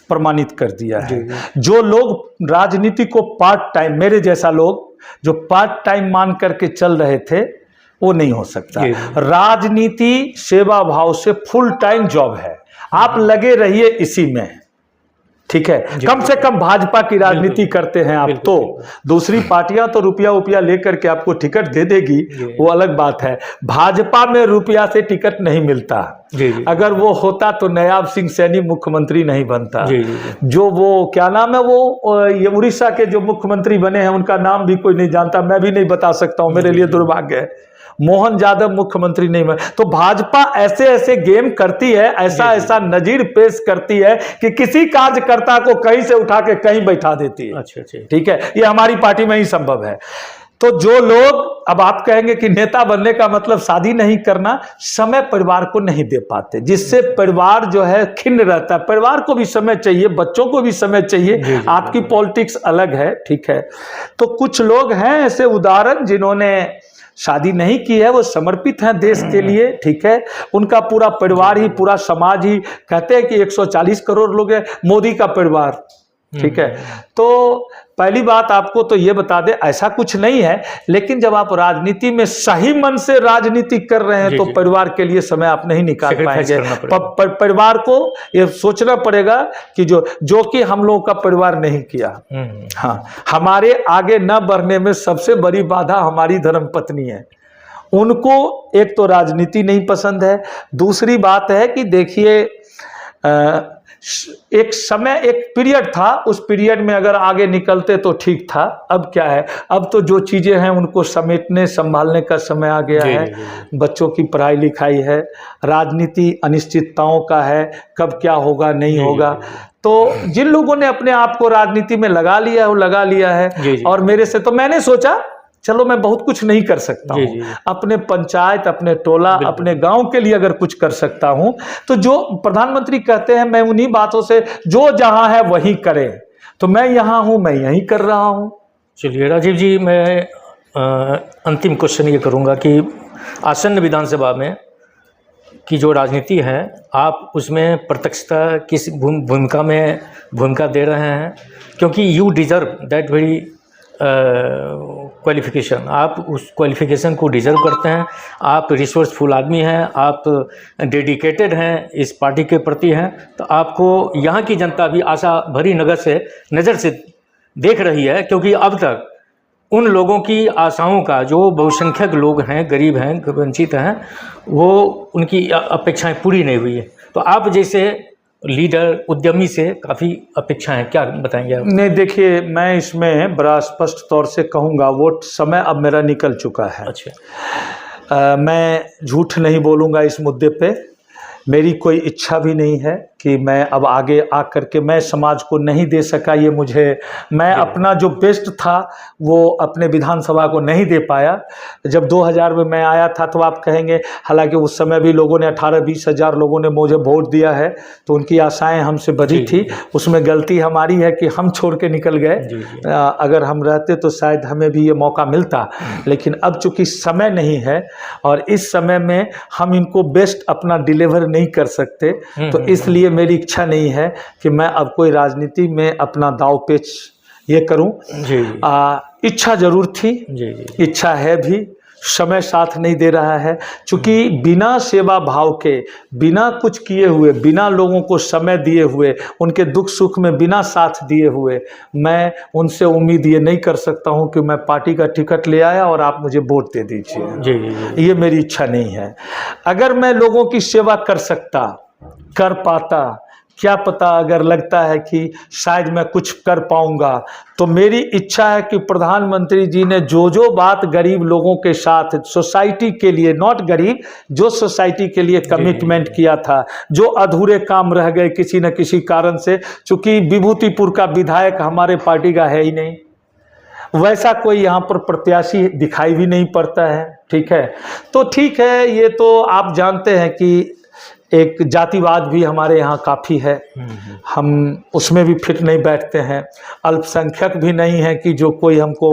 प्रमाणित कर दिया है। जो लोग राजनीति को पार्ट टाइम, मेरे जैसा लोग जो पार्ट टाइम मान करके चल रहे थे, वो नहीं हो सकता। राजनीति सेवा भाव से फुल टाइम जॉब है, आप लगे रहिए इसी में, ठीक है। कम से कम भाजपा की राजनीति करते हैं आप, तो दूसरी पार्टियां तो रुपया लेकर के आपको टिकट दे देगी, वो अलग बात है। भाजपा में रुपया से टिकट नहीं मिलता। अगर वो होता तो नायब सिंह सैनी मुख्यमंत्री नहीं बनता। जो वो क्या नाम है, वो ये उड़ीसा के जो मुख्यमंत्री बने हैं, उनका नाम भी कोई नहीं जानता, मैं भी नहीं बता सकता हूं, मेरे लिए दुर्भाग्य है। मोहन यादव मुख्यमंत्री नहीं बने। तो भाजपा ऐसे ऐसे गेम करती है, ऐसा नजीर पेश करती है कि किसी कार्यकर्ता को कहीं से उठा के कहीं बैठा देती है। अच्छा, ठीक है, ये हमारी पार्टी में ही संभव है। तो जो लोग, अब आप कहेंगे कि नेता बनने का मतलब शादी नहीं करना, समय परिवार को नहीं दे पाते, जिससे परिवार जो है खिन्न रहता है। परिवार को भी समय चाहिए, बच्चों को भी समय चाहिए। आपकी पॉलिटिक्स अलग है, ठीक है। तो कुछ लोग हैं ऐसे उदाहरण जिन्होंने शादी नहीं की है, वो समर्पित हैं देश के लिए, ठीक है। उनका पूरा परिवार ही, पूरा समाज ही, कहते हैं कि 140 करोड़ लोग हैं, मोदी का परिवार, ठीक है। तो पहली बात आपको तो ये बता दें, ऐसा कुछ नहीं है, लेकिन जब आप राजनीति में सही मन से राजनीति कर रहे हैं तो परिवार के लिए समय आप नहीं निकाल पाएंगे। परिवार को ये सोचना पड़ेगा कि जो कि हम लोगों का परिवार नहीं किया। हाँ, हमारे आगे न बढ़ने में सबसे बड़ी बाधा हमारी धर्मपत्नी है। उनको एक तो राजनीति नहीं पसंद है, दूसरी बात है कि देखिए एक समय, एक पीरियड था, उस पीरियड में अगर आगे निकलते तो ठीक था। अब क्या है, अब तो जो चीज़ें हैं उनको समेटने संभालने का समय आ गया है। बच्चों की पढ़ाई लिखाई है, राजनीति अनिश्चितताओं का है, कब क्या होगा नहीं होगा। तो जिन लोगों ने अपने आप को राजनीति में लगा लिया है वो लगा लिया है। और मेरे से तो मैंने सोचा चलो मैं बहुत कुछ नहीं कर सकता हूँ, अपने पंचायत, अपने टोला, अपने गांव के लिए अगर कुछ कर सकता हूँ तो जो प्रधानमंत्री कहते हैं मैं उन्हीं बातों से जो जहां है वही करें, तो मैं यहाँ हूँ, मैं यही कर रहा हूँ। चलिए राजीव जी, मैं अंतिम क्वेश्चन ये करूँगा कि आसन्न विधानसभा में की जो राजनीति है, आप उसमें प्रत्यक्षता किस भूमिका दे रहे हैं? क्योंकि you deserve that very qualification, आप उस क्वालिफिकेशन को डिज़र्व करते हैं। आप रिसोर्सफुल आदमी हैं, आप डेडिकेटेड हैं, इस पार्टी के प्रति हैं, तो आपको यहाँ की जनता भी आशा भरी नज़र से देख रही है। क्योंकि अब तक उन लोगों की आशाओं का, जो बहुसंख्यक लोग हैं, गरीब हैं, वंचित हैं, वो उनकी अपेक्षाएं पूरी नहीं हुई है। तो आप जैसे लीडर, उद्यमी से काफ़ी अपेक्षा है, क्या बताएंगे आप? नहीं, देखिए मैं इसमें बड़ा स्पष्ट तौर से कहूँगा, वो समय अब मेरा निकल चुका है। अच्छा। मैं झूठ नहीं बोलूँगा इस मुद्दे पे। मेरी कोई इच्छा भी नहीं है कि मैं अब आगे आ करके मैं समाज को नहीं दे सका ये मुझे, मैं अपना जो बेस्ट था वो अपने विधानसभा को नहीं दे पाया। जब 2000 में मैं आया था तो आप कहेंगे, हालांकि उस समय भी लोगों ने 18-20 हज़ार लोगों ने मुझे वोट दिया है, तो उनकी आशाएं हमसे बड़ी थी। उसमें गलती हमारी है कि हम छोड़ के निकल गए। अगर हम रहते तो शायद हमें भी ये मौका मिलता, लेकिन अब चूँकि समय नहीं है और इस समय में हम इनको बेस्ट अपना डिलीवर नहीं कर सकते, तो इसलिए मेरी इच्छा नहीं है कि मैं अब कोई राजनीति में अपना दाव पेच ये करूं। इच्छा जरूर थी, इच्छा है भी, समय साथ नहीं दे रहा है। चूंकि बिना सेवा भाव के, बिना कुछ किए हुए, बिना लोगों को समय दिए हुए, उनके दुख सुख में बिना साथ दिए हुए, मैं उनसे उम्मीद ये नहीं कर सकता हूं कि मैं पार्टी का टिकट ले आया और आप मुझे वोट दे दीजिए। ये मेरी इच्छा नहीं है। अगर मैं लोगों की सेवा कर सकता, कर पाता, क्या पता अगर लगता है कि शायद मैं कुछ कर पाऊंगा, तो मेरी इच्छा है कि प्रधानमंत्री जी ने जो जो बात गरीब लोगों के साथ, सोसाइटी के लिए, नॉट गरीब, जो सोसाइटी के लिए कमिटमेंट किया था, जो अधूरे काम रह गए किसी न किसी कारण से, चूंकि विभूतिपुर का विधायक हमारे पार्टी का है ही नहीं, वैसा कोई यहाँ पर प्रत्याशी दिखाई भी नहीं पड़ता है। ठीक है, तो ठीक है, ये तो आप जानते हैं कि एक जातिवाद भी हमारे यहाँ काफ़ी है, हम उसमें भी फिट नहीं बैठते हैं। अल्पसंख्यक भी नहीं है कि जो कोई हमको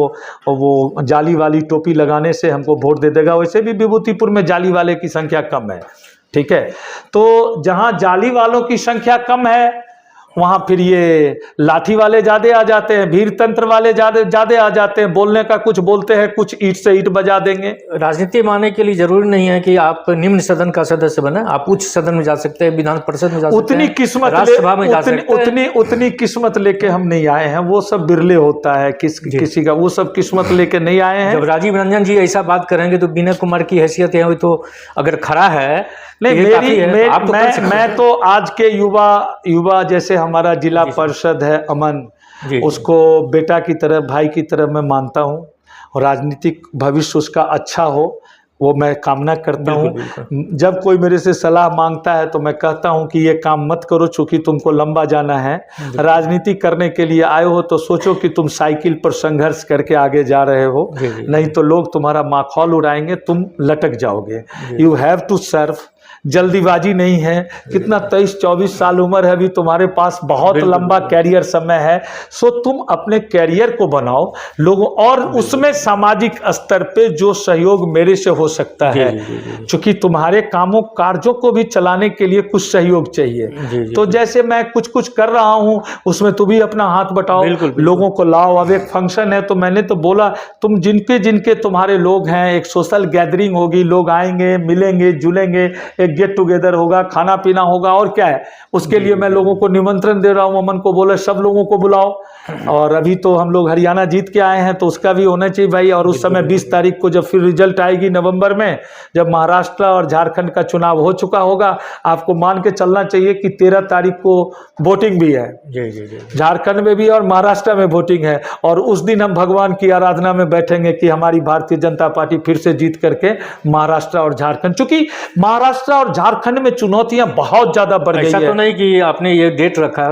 वो जाली वाली टोपी लगाने से हमको वोट दे देगा। वैसे भी विभूतिपुर में जाली वाले की संख्या कम है। ठीक है, तो जहाँ जाली वालों की संख्या कम है वहाँ फिर ये लाठी वाले ज़्यादा आ जाते हैं, भीड़ तंत्र वाले ज़्यादा आ जाते हैं। बोलने का कुछ बोलते हैं, कुछ ईंट से ईंट बजा देंगे। राजनीति में आने के लिए जरूरी नहीं है कि आप निम्न सदन का सदस्य बने, आप उच्च सदन में जा सकते हैं, विधान परिषद में जा सकते हैं, उतनी किस्मत राज्यसभा में जा सकते हैं। उतनी किस्मत लेके हम नहीं आए हैं, वो सब बिरले होता है किसी का, वो सब किस्मत लेके नहीं आए हैं। जब राजीव रंजन जी ऐसा बात करेंगे तो विनय कुमार की हैसियत है, तो अगर खड़ा है नहीं, मैं तो आज के युवा जैसे हमारा जिला परिषद है अमन, उसको बेटा की तरह, भाई की तरह मैं मानता हूँ, और राजनीतिक भविष्य उसका अच्छा हो वो मैं कामना करता हूँ। जब कोई मेरे से सलाह मांगता है तो मैं कहता हूँ कि ये काम मत करो, चूंकि तुमको लंबा जाना है। राजनीति करने के लिए आए हो तो सोचो कि तुम साइकिल पर संघर्ष करके आगे जा रहे हो, नहीं तो लोग तुम्हारा माखौल उड़ाएंगे, तुम लटक जाओगे। You have to serve. जल्दीबाजी नहीं है, कितना 23-24 साल उम्र है अभी तुम्हारे पास, बहुत लंबा कैरियर समय है। सो तुम अपने कैरियर को बनाओ लोगों, और उसमें सामाजिक स्तर पे जो सहयोग मेरे से हो सकता है, क्योंकि तुम्हारे कामों कार्यों को भी चलाने के लिए कुछ सहयोग चाहिए। तो जैसे मैं कुछ कर रहा हूँ उसमें तुम भी अपना हाथ बटाओ, लोगों को लाओ। अब एक फंक्शन है तो मैंने तो बोला तुम जिनके तुम्हारे लोग हैं, एक सोशल गैदरिंग होगी, लोग आएंगे, मिलेंगे जुलेंगे, एक गेट टुगेदर होगा, खाना पीना होगा, और क्या है। उसके लिए मैं लोगों को निमंत्रण दे रहा हूँ। अमन को बोले सब लोगों को बुलाओ, और अभी तो हम लोग हरियाणा जीत के आए हैं, तो उसका भी होना चाहिए भाई। और उस समय 20 तारीख को जब फिर रिजल्ट आएगी नवंबर में, जब महाराष्ट्र और झारखंड का चुनाव हो चुका होगा, आपको मान के चलना चाहिए कि 13 तारीख को वोटिंग भी है। जी जी जी। झारखंड में भी और महाराष्ट्र में वोटिंग है, और उस दिन हम भगवान की आराधना में बैठेंगे कि हमारी भारतीय जनता पार्टी फिर से जीत करके महाराष्ट्र और झारखंड, चूंकि महाराष्ट्र और झारखंड में चुनौतियां बहुत ज्यादा बढ़ गई है। ऐसा तो नहीं कि आपने ये डेट रखा,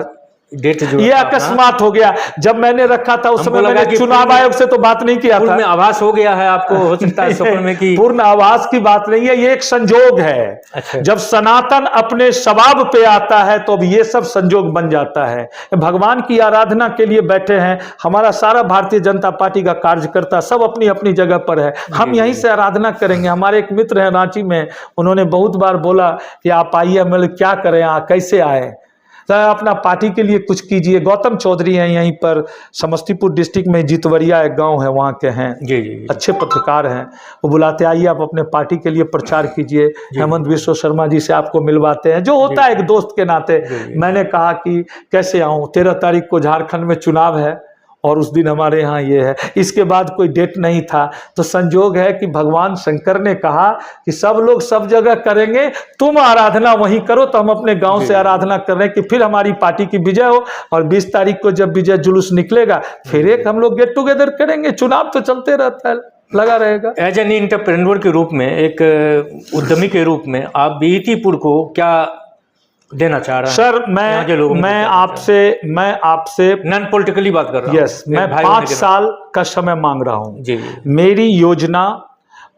डेट जो ये अकस्मात हो गया। जब मैंने रखा था उस समय मैंने चुनाव आयोग से तो बात नहीं किया था। में आभास हो गया है आपको, हो सकता है स्वप्न में कि पूर्ण आभास की बात नहीं है, ये एक संजोग है। अच्छा। जब सनातन अपने स्वभाव पे आता है तो अब ये सब संजोग बन जाता है। भगवान की आराधना के लिए बैठे हैं, हमारा सारा भारतीय जनता पार्टी का कार्यकर्ता सब अपनी अपनी जगह पर है, हम यहीं से आराधना करेंगे। हमारे एक मित्र हैं रांची में, उन्होंने बहुत बार बोला कि आप आइए, मतलब क्या करें, कैसे आए, तो अपना पार्टी के लिए कुछ कीजिए। गौतम चौधरी हैं यहीं पर समस्तीपुर डिस्ट्रिक्ट में, जितवरिया एक गांव है, वहाँ के हैं। जी जी। अच्छे पत्रकार हैं, वो बुलाते आइए आप अपने पार्टी के लिए प्रचार कीजिए, हेमंत बिश्व शर्मा जी से आपको मिलवाते हैं, जो होता है एक दोस्त के नाते। मैंने कहा कि कैसे आऊँ, 13 तारीख को झारखंड में चुनाव है और उस दिन हमारे यहाँ ये है। इसके बाद कोई डेट नहीं था, तो संजोग है कि भगवान शंकर ने कहा कि सब लोग सब जगह करेंगे, तुम आराधना वहीं करो, तो हम अपने गांव से आराधना कर रहे हैं कि फिर हमारी पार्टी की विजय हो। और 20 तारीख को जब विजय जुलूस निकलेगा, फिर एक हम लोग गेट टुगेदर करेंगे। चुनाव तो चलते रहता है, लगा रहेगा। एज एन एंटरप्रेन्योर के रूप में, एक उद्यमी के रूप में, आप बीईटीपुर को क्या देना चाह रहे हैं? सर, मैं आपसे नॉन पॉलिटिकली बात कर रहा हूँ। यस, मैं 5 साल का समय मांग रहा हूँ। जी। मेरी योजना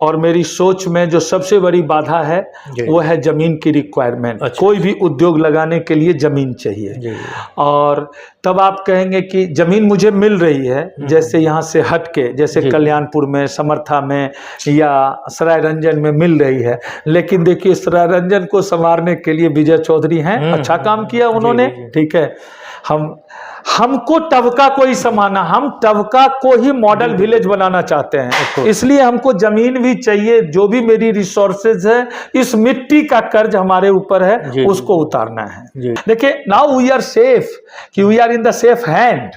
और मेरी सोच में जो सबसे बड़ी बाधा है वो है जमीन की रिक्वायरमेंट। अच्छा। कोई भी उद्योग लगाने के लिए जमीन चाहिए। जी। और तब आप कहेंगे कि जमीन मुझे मिल रही है, जैसे यहाँ से हट के, जैसे कल्याणपुर में, समर्था में या सराय रंजन में मिल रही है। लेकिन देखिए, सराय रंजन को संवारने के लिए विजय चौधरी हैं, अच्छा काम किया उन्होंने, ठीक है। हमको टवका को ही समाना, हम टवका को ही मॉडल विलेज बनाना चाहते हैं, इसलिए हमको जमीन भी चाहिए। जो भी मेरी रिसोर्सेज है, इस मिट्टी का कर्ज हमारे ऊपर है, उसको उतारना है। देखिए, नाउ वी आर सेफ, कि we are in the safe hand,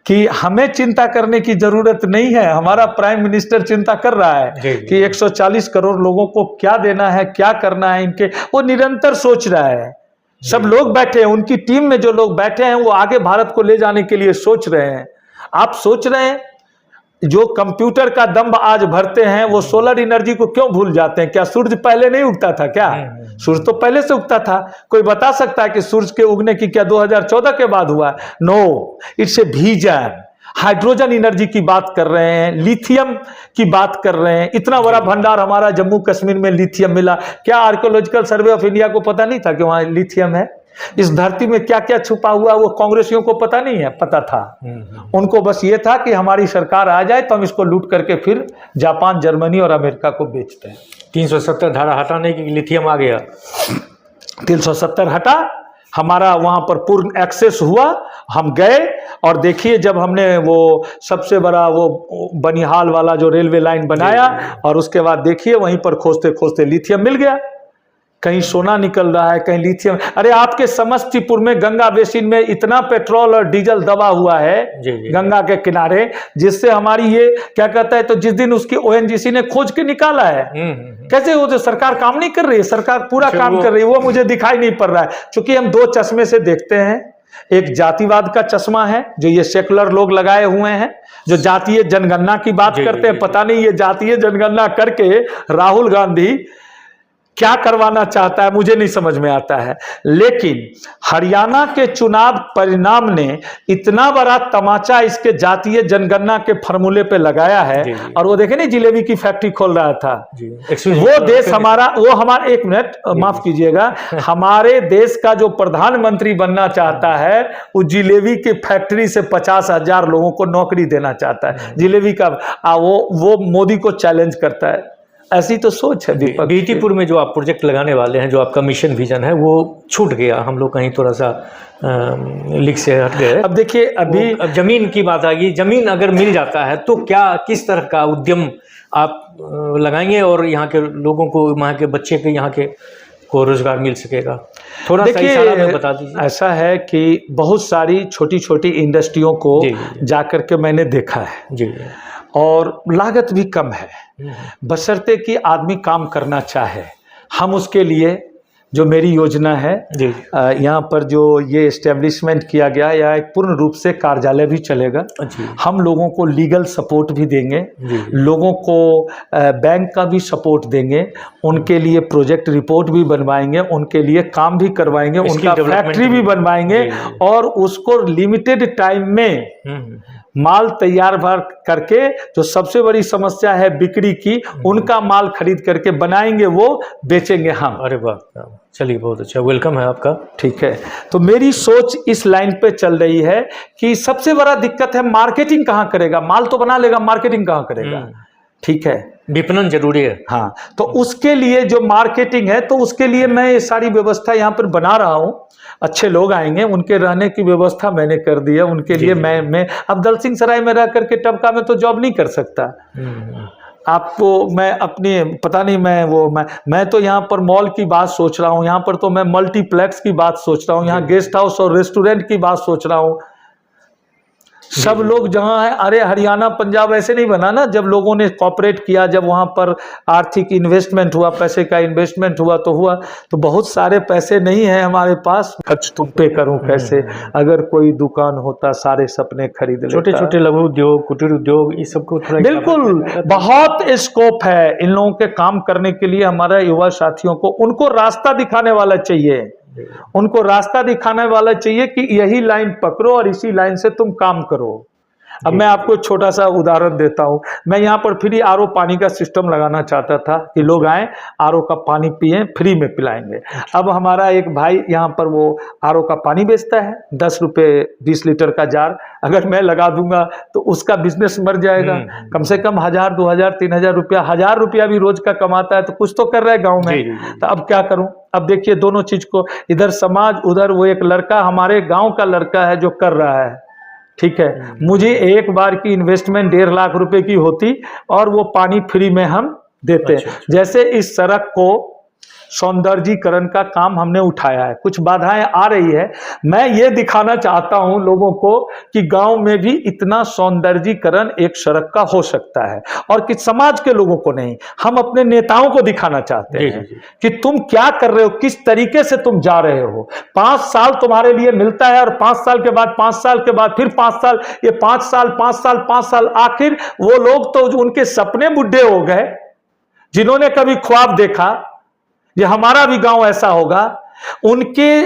कि हमें चिंता करने की जरूरत नहीं है। हमारा प्राइम मिनिस्टर चिंता कर रहा है कि 140 करोड़ लोगों को क्या देना है, क्या करना है इनके, वो निरंतर सोच रहा है। सब लोग बैठे हैं, उनकी टीम में जो लोग बैठे हैं, वो आगे भारत को ले जाने के लिए सोच रहे हैं। आप सोच रहे हैं, जो कंप्यूटर का दम्भ आज भरते हैं, वो सोलर एनर्जी को क्यों भूल जाते हैं? क्या सूरज पहले नहीं उगता था क्या? सूरज तो पहले से उगता था। कोई बता सकता है कि सूरज के उगने की क्या 2014 के बाद हुआ? No, it's a vision. Hydrogen energy की बात कर रहे हैं, लिथियम की बात कर रहे हैं। इतना बड़ा भंडार हमारा जम्मू कश्मीर में लिथियम मिला। क्या आर्कियोलॉजिकल सर्वे ऑफ इंडिया को पता नहीं था कि वहां लिथियम है? इस धरती में क्या क्या छुपा हुआ, वो कांग्रेसियों को पता नहीं है? पता था। उनको बस ये था कि हमारी सरकार आ जाए तो हम इसको लूट करके फिर जापान, जर्मनी और अमेरिका को बेचते हैं। 370 धारा हटाने की लिथियम आ गया, 370 हटा, हमारा वहां पर पूर्ण एक्सेस हुआ। हम गए और देखिए, जब हमने वो सबसे बड़ा वो बनिहाल वाला जो रेलवे लाइन बनाया, और उसके बाद देखिए वहीं पर खोजते खोजते लिथियम मिल गया। कहीं सोना निकल रहा है, कहीं लिथियम। अरे आपके समस्तीपुर में गंगा बेसिन में इतना पेट्रोल और डीजल दबा हुआ है गंगा के किनारे, जिससे हमारी ये क्या कहता है, तो जिस दिन उसकी ओएनजीसी ने खोज के निकाला है। कैसे? वो तो सरकार काम नहीं कर रही है, सरकार पूरा काम कर रही है, वो मुझे दिखाई नहीं पड़ रहा है। क्योंकि हम 2 चश्मे से देखते हैं। एक जातिवाद का चश्मा है जो ये सेकुलर लोग लगाए हुए हैं, जो जातीय जनगणना की बात करते हैं। पता नहीं ये जातीय जनगणना करके राहुल गांधी क्या करवाना चाहता है, मुझे नहीं समझ में आता है। लेकिन हरियाणा के चुनाव परिणाम ने इतना बड़ा तमाचा इसके जातीय जनगणना के फॉर्मूले पे लगाया है। और वो देखे नहीं, जिलेबी की फैक्ट्री खोल रहा था। वो देश हमारा, वो हमारा, 1 मिनट माफ कीजिएगा, हमारे देश का जो प्रधानमंत्री बनना चाहता है, वो जिलेबी की फैक्ट्री से 50,000 लोगों को नौकरी देना चाहता है। जिलेबी का वो मोदी को चैलेंज करता है। ऐसी तो सोच है। बीईटीपुर में जो आप प्रोजेक्ट लगाने वाले हैं, जो आपका मिशन विजन है, वो छूट गया। हम लोग कहीं थोड़ा सा लीक से हट गए। अब देखिए, अभी अब जमीन की बात आ गई। जमीन अगर मिल जाता है तो क्या, किस तरह का उद्यम आप लगाएंगे और यहाँ के लोगों को, वहाँ के बच्चे के, यहाँ के को रोजगार मिल सकेगा? थोड़ा सा इशारा में बता दीजिए। ऐसा है कि बहुत सारी छोटी छोटी इंडस्ट्रियों को जाकर के मैंने देखा है जी, और लागत भी कम है, बशर्ते कि आदमी काम करना चाहे। हम उसके लिए जो मेरी योजना है, यहाँ पर जो ये एस्टेब्लिशमेंट किया गया, या एक पूर्ण रूप से कार्यालय भी चलेगा। हम लोगों को लीगल सपोर्ट भी देंगे, लोगों को बैंक का भी सपोर्ट देंगे, उनके लिए प्रोजेक्ट रिपोर्ट भी बनवाएंगे, उनके लिए काम भी करवाएंगे, उनका फैक्ट्री भी बनवाएंगे और उसको लिमिटेड टाइम में माल तैयार भर करके, जो सबसे बड़ी समस्या है बिक्री की, उनका माल खरीद करके बनाएंगे, वो बेचेंगे हम। अरे वाह, चलिए बहुत अच्छा, वेलकम है आपका। ठीक है, तो मेरी सोच इस लाइन पे चल रही है कि सबसे बड़ा दिक्कत है मार्केटिंग कहाँ करेगा, माल तो बना लेगा, मार्केटिंग कहाँ करेगा। ठीक है, विपणन जरूरी है। हाँ, तो उसके लिए जो मार्केटिंग है, तो उसके लिए मैं ये सारी व्यवस्था यहाँ पर बना रहा हूँ। अच्छे लोग आएंगे, उनके रहने की व्यवस्था मैंने कर दी है उनके लिए। मैं अब दलसिंह सराय में रह करके टबका में तो जॉब नहीं कर सकता। आपको मैं अपनी पता नहीं, मैं तो यहाँ पर मॉल की बात सोच रहा हूँ, यहाँ पर तो मैं मल्टीप्लेक्स की बात सोच रहा हूँ, यहाँ गेस्ट हाउस और रेस्टोरेंट की बात सोच रहा हूँ। सब लोग जहाँ है, अरे हरियाणा पंजाब ऐसे नहीं बना ना, जब लोगों ने कॉपरेट किया, जब वहाँ पर आर्थिक इन्वेस्टमेंट हुआ, पैसे का इन्वेस्टमेंट हुआ तो बहुत सारे पैसे नहीं है हमारे पास, खर्च तुम पे करूँ कैसे। अगर कोई दुकान होता, सारे सपने खरीद लेता। छोटे छोटे लघु उद्योग, कुटीर उद्योग, इस सबको थोड़ा बिल्कुल बहुत स्कोप है इन लोगों के काम करने के लिए। हमारा युवा साथियों को, उनको रास्ता दिखाने वाला चाहिए, उनको रास्ता दिखाने वाला चाहिए कि यही लाइन पकड़ो और इसी लाइन से तुम काम करो। अब मैं आपको छोटा सा उदाहरण देता हूं। मैं यहाँ पर फ्री आरओ पानी का सिस्टम लगाना चाहता था कि लोग आए, आरओ का पानी पिए, फ्री में पिलाएंगे। अब हमारा एक भाई यहाँ पर वो आरओ का पानी बेचता है, 10 रुपये 20 लीटर का जार। अगर मैं लगा दूंगा तो उसका बिजनेस मर जाएगा। कम से कम 1000 2000 3000 रुपया, 1000 रुपया भी रोज का कमाता है, तो कुछ तो कर रहा है गाँव में। तो अब क्या करूं? अब देखिए दोनों चीज को, इधर समाज, उधर वो एक लड़का, हमारे गांव का लड़का है जो कर रहा है। ठीक है, मुझे एक बार की इन्वेस्टमेंट 1.5 लाख रुपए की होती और वो पानी फ्री में हम देते। जैसे इस सड़क को सौंदर्यीकरण का काम हमने उठाया है, कुछ बाधाएं आ रही है। मैं ये दिखाना चाहता हूं लोगों को कि गांव में भी इतना सौंदर्यीकरण एक सड़क का हो सकता है, और कि समाज के लोगों को नहीं, हम अपने नेताओं को दिखाना चाहते हैं कि तुम क्या कर रहे हो, किस तरीके से तुम जा रहे हो। 5 साल तुम्हारे लिए मिलता है और 5 साल के बाद, 5 साल के बाद फिर 5 साल, ये 5 साल 5 साल 5 साल, आखिर वो लोग तो उनके सपने बुढ़े हो गए जिन्होंने कभी ख्वाब देखा ये हमारा भी गांव ऐसा होगा। उनके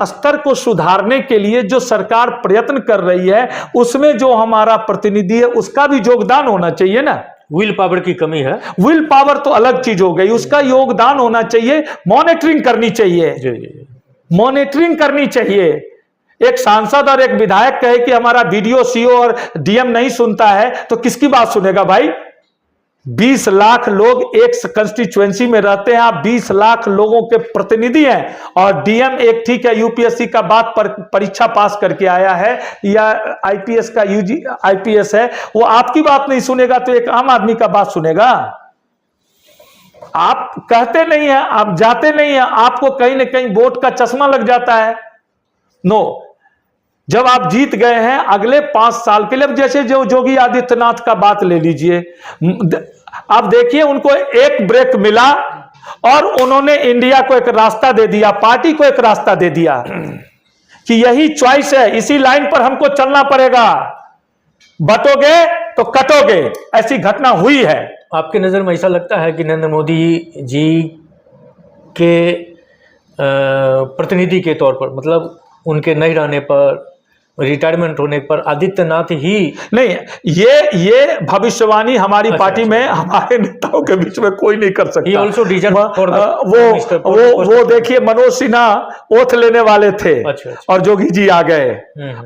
स्तर को सुधारने के लिए जो सरकार प्रयत्न कर रही है, उसमें जो हमारा प्रतिनिधि है उसका भी योगदान होना चाहिए ना। विल पावर की कमी है। विल पावर तो अलग चीज हो गई, उसका योगदान होना चाहिए। मॉनिटरिंग करनी चाहिए, मॉनिटरिंग करनी चाहिए। एक सांसद और एक विधायक कहे कि हमारा वीडियो, सीओ और डीएम नहीं सुनता है, तो किसकी बात सुनेगा भाई? 20 लाख लोग एक कंस्टिट्यूएंसी में रहते हैं, आप 20 लाख लोगों के प्रतिनिधि हैं, और डीएम एक ठीक है यूपीएससी का बात पर परीक्षा पास करके आया है, या आईपीएस का आईपीएस है, वो आपकी बात नहीं सुनेगा तो एक आम आदमी का बात सुनेगा? आप कहते नहीं है, आप जाते नहीं है, आपको कहीं ना कहीं वोट का चश्मा लग जाता है। नो, जब आप जीत गए हैं अगले 5 साल के लिए, जैसे जो योगी आदित्यनाथ का बात ले लीजिए, आप देखिए उनको एक ब्रेक मिला और उन्होंने इंडिया को एक रास्ता दे दिया, पार्टी को एक रास्ता दे दिया कि यही चॉइस है, इसी लाइन पर हमको चलना पड़ेगा, बटोगे तो कटोगे। ऐसी घटना हुई है। आपकी नजर में ऐसा लगता है कि नरेंद्र मोदी जी के प्रतिनिधि के तौर पर, मतलब उनके नहीं रहने पर, रिटायरमेंट होने पर आदित्यनाथ ही नहीं, ये भविष्यवाणी हमारी पार्टी में हमारे नेताओं के बीच में कोई नहीं कर सकता। वो देखिए मनोज सिन्हा ओथ लेने वाले थे और जोगी जी आ गए,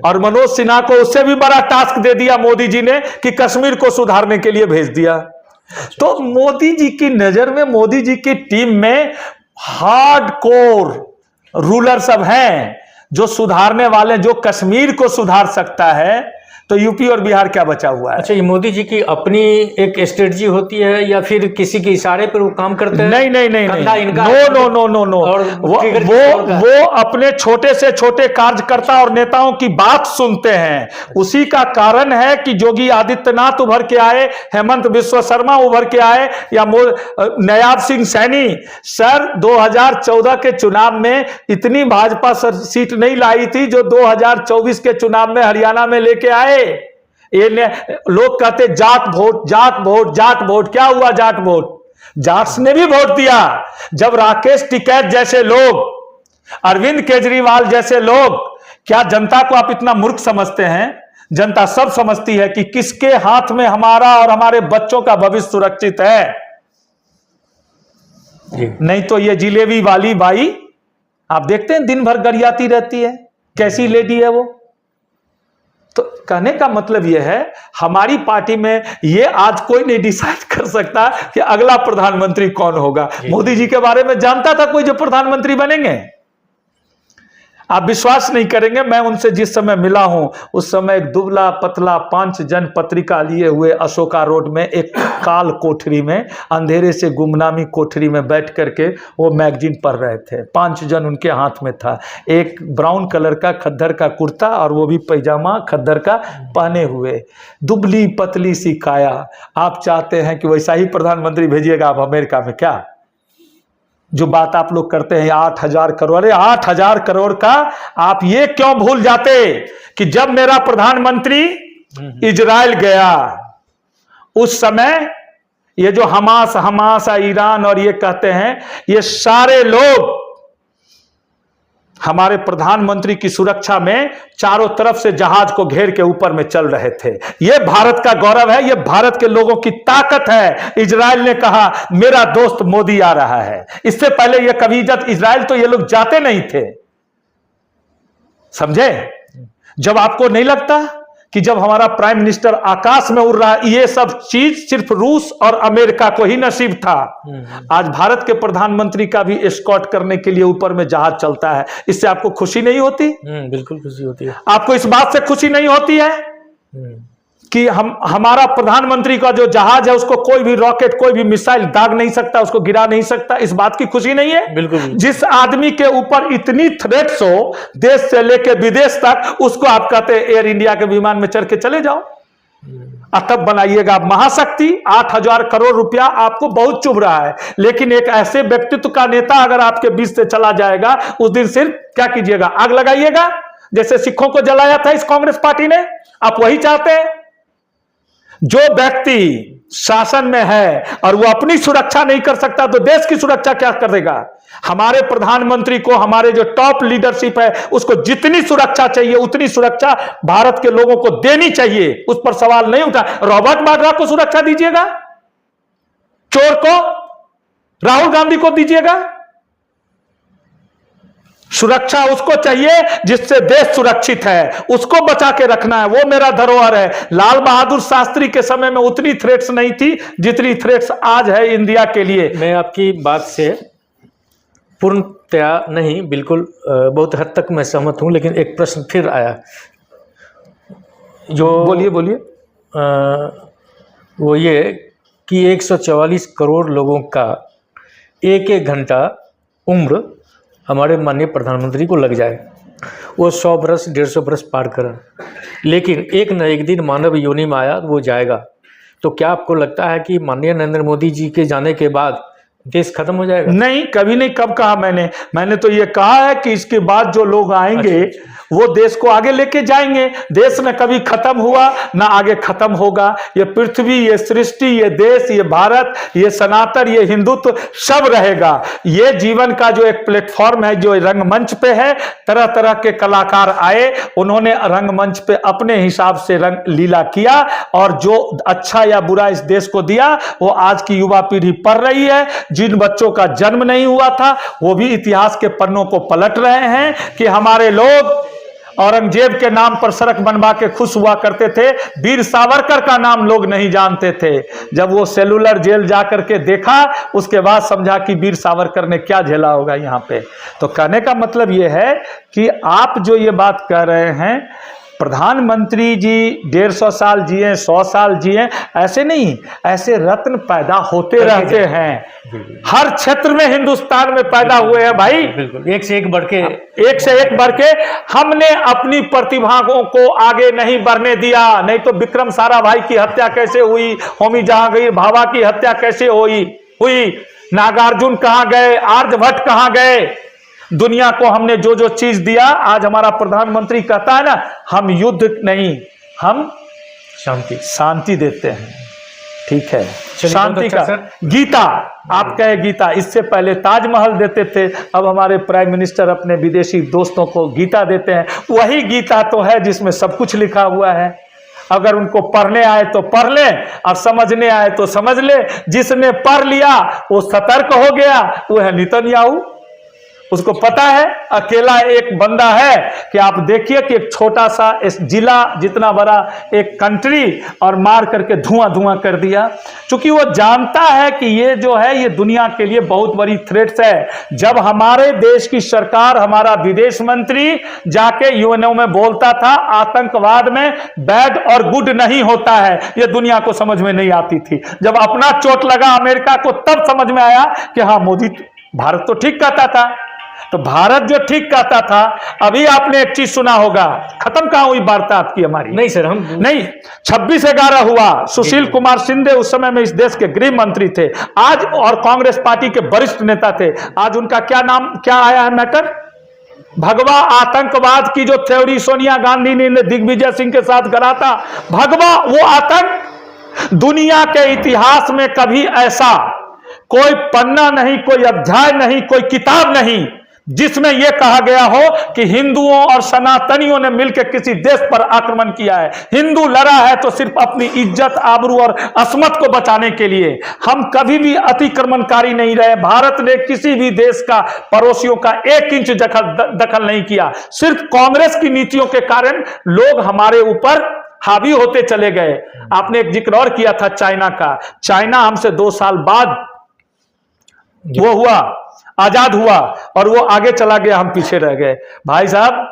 और मनोज सिन्हा को उससे भी बड़ा टास्क दे दिया मोदी जी ने कि कश्मीर को सुधारने के लिए भेज दिया। तो मोदी जी की नजर में, मोदी जी की टीम में हार्डकोर रूलर सब हैं जो सुधारने वाले, जो कश्मीर को सुधार सकता है। तो यूपी और बिहार क्या बचा हुआ है? अच्छा, ये मोदी जी की अपनी एक स्ट्रेटजी होती है या फिर किसी के इशारे पर वो काम करते हैं? नहीं नहीं नहीं नहीं, इनका no no no no no, वो अपने छोटे से छोटे कार्यकर्ता और नेताओं की बात सुनते हैं। उसी का कारण है कि योगी आदित्यनाथ उभर के आए, हेमंत बिश्व शर्मा उभर के आए, या नयाब सिंह सैनी। सर 2014 के चुनाव में इतनी भाजपा सीट नहीं लाई थी जो 2024 के चुनाव में हरियाणा में लेके आए। ये लोग कहते Jat vote, Jat vote, Jat vote. क्या हुआ जाट वोट? जाट्स ने भी वोट दिया। जब राकेश टिकैत जैसे लोग, अरविंद केजरीवाल जैसे लोग, क्या जनता को आप इतना मूर्ख समझते हैं? जनता सब समझती है कि किसके हाथ में हमारा और हमारे बच्चों का भविष्य सुरक्षित है। नहीं तो ये जिलेबी वाली बाई आप देखते हैं दिन भर गरियाती रहती है, कैसी लेडी है वो। तो कहने का मतलब यह है, हमारी पार्टी में ये आज कोई नहीं डिसाइड कर सकता कि अगला प्रधानमंत्री कौन होगा। मोदी जी के बारे में जानता था कोई जो प्रधानमंत्री बनेंगे? आप विश्वास नहीं करेंगे, मैं उनसे जिस समय मिला हूं उस समय एक दुबला पतला 5 जन पत्रिका लिए हुए अशोका रोड में एक काल कोठरी में, अंधेरे से गुमनामी कोठरी में बैठ करके वो मैगजीन पढ़ रहे थे। 5 जन उनके हाथ में था, एक ब्राउन कलर का खद्दर का कुर्ता और वो भी पैजामा खद्दर का पहने हुए, दुबली पतली सी काया। आप चाहते हैं कि वैसा ही प्रधानमंत्री भेजिएगा आप अमेरिका में क्या? जो बात आप लोग करते हैं 8,000 करोड़, अरे 8,000 करोड़ का आप ये क्यों भूल जाते कि जब मेरा प्रधानमंत्री इजराइल गया उस समय ये जो हमास ईरान और ये कहते हैं, ये सारे लोग हमारे प्रधानमंत्री की सुरक्षा में चारों तरफ से जहाज को घेर के ऊपर में चल रहे थे। यह भारत का गौरव है, यह भारत के लोगों की ताकत है। इजराइल ने कहा मेरा दोस्त मोदी आ रहा है। इससे पहले यह कभी इजराइल तो ये लोग जाते नहीं थे, समझे? जब आपको नहीं लगता कि जब हमारा प्राइम मिनिस्टर आकाश में उड़ रहा है, ये सब चीज सिर्फ रूस और अमेरिका को ही नसीब था। आज भारत के प्रधानमंत्री का भी एस्कॉर्ट करने के लिए ऊपर में जहाज चलता है। इससे आपको खुशी नहीं होती? बिल्कुल खुशी होती है। आपको इस बात से खुशी नहीं होती है कि हमारा प्रधानमंत्री का जो जहाज है उसको कोई भी रॉकेट, कोई भी मिसाइल दाग नहीं सकता, उसको गिरा नहीं सकता? इस बात की खुशी नहीं है? बिल्कुल। जिस आदमी के ऊपर इतनी थ्रेट्स हो देश से लेकर विदेश तक, उसको आप कहते हैं एयर इंडिया के विमान में चढ़ के चले जाओ। तब बनाइएगा महाशक्ति। 8,000 करोड़ रुपया आपको बहुत चुभ रहा है, लेकिन एक ऐसे व्यक्तित्व का नेता अगर आपके बीच से चला जाएगा, उस दिन सिर्फ क्या कीजिएगा? आग लगाइएगा। जैसे सिखों को जलाया था इस कांग्रेस पार्टी ने, आप वही चाहते हैं? जो व्यक्ति शासन में है और वो अपनी सुरक्षा नहीं कर सकता तो देश की सुरक्षा क्या करेगा? हमारे प्रधानमंत्री को, हमारे जो टॉप लीडरशिप है उसको जितनी सुरक्षा चाहिए उतनी सुरक्षा भारत के लोगों को देनी चाहिए, उस पर सवाल नहीं उठा। रॉबर्ट वाड्रा को सुरक्षा दीजिएगा, चोर को, राहुल गांधी को दीजिएगा। सुरक्षा उसको चाहिए जिससे देश सुरक्षित है, उसको बचा के रखना है, वो मेरा धरोहर है। लाल बहादुर शास्त्री के समय में उतनी थ्रेट्स नहीं थी जितनी थ्रेट्स आज है इंडिया के लिए। मैं आपकी बात से पूर्णतया नहीं, बिल्कुल बहुत हद तक मैं सहमत हूं, लेकिन एक प्रश्न फिर आया जो बोलिए। वो ये कि 144 करोड़ लोगों का एक घंटा उम्र हमारे माननीय प्रधानमंत्री को लग जाए, वो 100 बरस 150 बरस पार करें, लेकिन एक न एक दिन मानव योनि में आया वो जाएगा। तो क्या आपको लगता है कि माननीय नरेंद्र मोदी जी के जाने के बाद देश खत्म हो जाएगा? नहीं, कभी नहीं। कब कहा मैंने तो ये कहा है कि इसके बाद जो लोग आएंगे वो देश को आगे लेके जाएंगे। देश न कभी खत्म हुआ न आगे खत्म होगा। ये पृथ्वी, ये सृष्टि, ये देश, ये भारत, ये सनातन, ये हिंदुत्व सब रहेगा। ये जीवन का जो एक प्लेटफॉर्म है जो रंगमंच पे है, तरह तरह के कलाकार आए, उन्होंने रंगमंच पे अपने हिसाब से रंग लीला किया और जो अच्छा या बुरा इस देश को दिया वो आज की युवा पीढ़ी पढ़ रही है। जिन बच्चों का जन्म नहीं हुआ था वो भी इतिहास के पन्नों को पलट रहे हैं कि हमारे लोग औरंगजेब के नाम पर सड़क बनवा के खुश हुआ करते थे, वीर सावरकर का नाम लोग नहीं जानते थे। जब वो सेलुलर जेल जाकर के देखा उसके बाद समझा कि वीर सावरकर ने क्या झेला होगा यहाँ पे। तो कहने का मतलब ये है कि आप जो ये बात कह रहे हैं, प्रधानमंत्री जी 150 साल जिए, 100 साल जिए, ऐसे नहीं, ऐसे रत्न पैदा होते रहते हैं। हर क्षेत्र में हिंदुस्तान में पैदा हुए हैं भाई, बिल्कुल, एक से एक बढ़ के, एक से एक बढ़ के। हमने अपनी प्रतिभाओं को आगे नहीं बढ़ने दिया, नहीं तो विक्रम साराभाई की हत्या कैसे हुई, होमी जहांगीर भाभा की हत्या कैसे हुई, नागार्जुन कहां गए, आर्यभट्ट कहां गए। दुनिया को हमने जो जो चीज दिया, आज हमारा प्रधानमंत्री कहता है ना, हम युद्ध नहीं, हम शांति देते हैं। ठीक है, शांति का गीता, आप कहे गीता, इससे पहले ताजमहल देते थे, अब हमारे प्राइम मिनिस्टर अपने विदेशी दोस्तों को गीता देते हैं। वही गीता तो है जिसमें सब कुछ लिखा हुआ है। अगर उनको पढ़ने आए तो पढ़ ले, और समझने आए तो समझ ले। जिसने पढ़ लिया वो सतर्क हो गया, वो है नेतन्याहू। उसको पता है, अकेला एक बंदा है कि आप देखिए कि एक छोटा सा जिला जितना बड़ा एक कंट्री, और मार करके धुआं धुआं कर दिया, क्योंकि वो जानता है कि ये जो है ये दुनिया के लिए बहुत बड़ी थ्रेट्स है। जब हमारे देश की सरकार, हमारा विदेश मंत्री जाके यूएनओ में बोलता था आतंकवाद में बैड और गुड नहीं होता है, ये दुनिया को समझ में नहीं आती थी। जब अपना चोट लगा अमेरिका को, तब समझ में आया कि हाँ, मोदी, भारत तो ठीक कहता था। तो भारत जो ठीक कहता था, अभी आपने एक चीज सुना होगा, खत्म कहां हुई वार्ता आपकी हमारी? नहीं सर, हम नहीं, 26/11 हुआ। सुशील कुमार शिंदे उस समय में इस देश के गृह मंत्री थे, आज, और कांग्रेस पार्टी के वरिष्ठ नेता थे। आज उनका क्या नाम, क्या आया है मैटर? भगवा आतंकवाद की जो थ्योरी सोनिया गांधी ने दिग्विजय सिंह के साथ करा था, भगवा वो आतंक, दुनिया के इतिहास में कभी ऐसा कोई पन्ना नहीं, कोई अध्याय नहीं, कोई किताब नहीं जिसमें यह कहा गया हो कि हिंदुओं और सनातनियों ने मिलकर किसी देश पर आक्रमण किया है। हिंदू लड़ा है तो सिर्फ अपनी इज्जत, आबरू और अस्मत को बचाने के लिए। हम कभी भी अतिक्रमणकारी नहीं रहे। भारत ने किसी भी देश का, पड़ोसियों का 1 इंच दखल नहीं किया। सिर्फ कांग्रेस की नीतियों के कारण लोग हमारे ऊपर हावी होते चले गए। आपने एक जिक्र और किया था चाइना का। चाइना हमसे 2 साल बाद वो हुआ, आजाद हुआ, और वो आगे चला गया, हम पीछे रह गए। भाई साहब,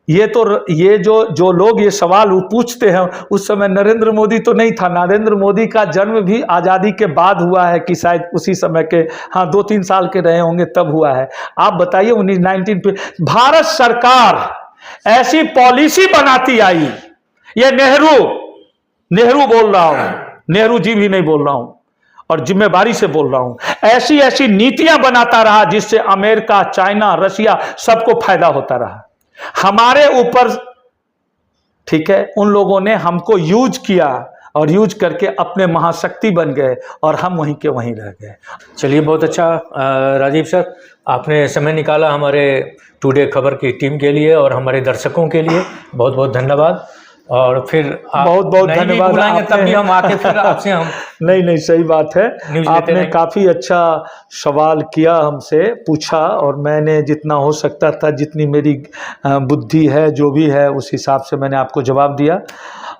ये जो लोग ये सवाल पूछते हैं, उस समय नरेंद्र मोदी तो नहीं था। नरेंद्र मोदी का जन्म भी आजादी के बाद हुआ है कि शायद उसी समय के, हाँ, 2-3 साल के रहे होंगे तब हुआ है। आप बताइए 1919 पे भारत सरकार ऐसी पॉलिसी बनाती आई। ये नेहरू बोल रहा हूं, नेहरू जी भी नहीं बोल रहा हूं, और जिम्मेदारी से बोल रहा हूं। ऐसी ऐसी नीतियां बनाता रहा जिससे अमेरिका, चाइना, रशिया सबको फायदा होता रहा। हमारे ऊपर, ठीक है, उन लोगों ने हमको यूज किया, और यूज करके अपने महाशक्ति बन गए, और हम वहीं के वहीं रह गए। चलिए, बहुत अच्छा राजीव सर, आपने समय निकाला हमारे टुडे खबर की टीम के लिए और हमारे दर्शकों के लिए। बहुत बहुत धन्यवाद। और फिर बहुत बहुत धन्यवाद। तब भी हम आके फिर आपसे हम नहीं, सही बात है। आपने काफी अच्छा सवाल किया, हमसे पूछा, और मैंने जितना हो सकता था, जितनी मेरी बुद्धि है, जो भी है, उस हिसाब से मैंने आपको जवाब दिया।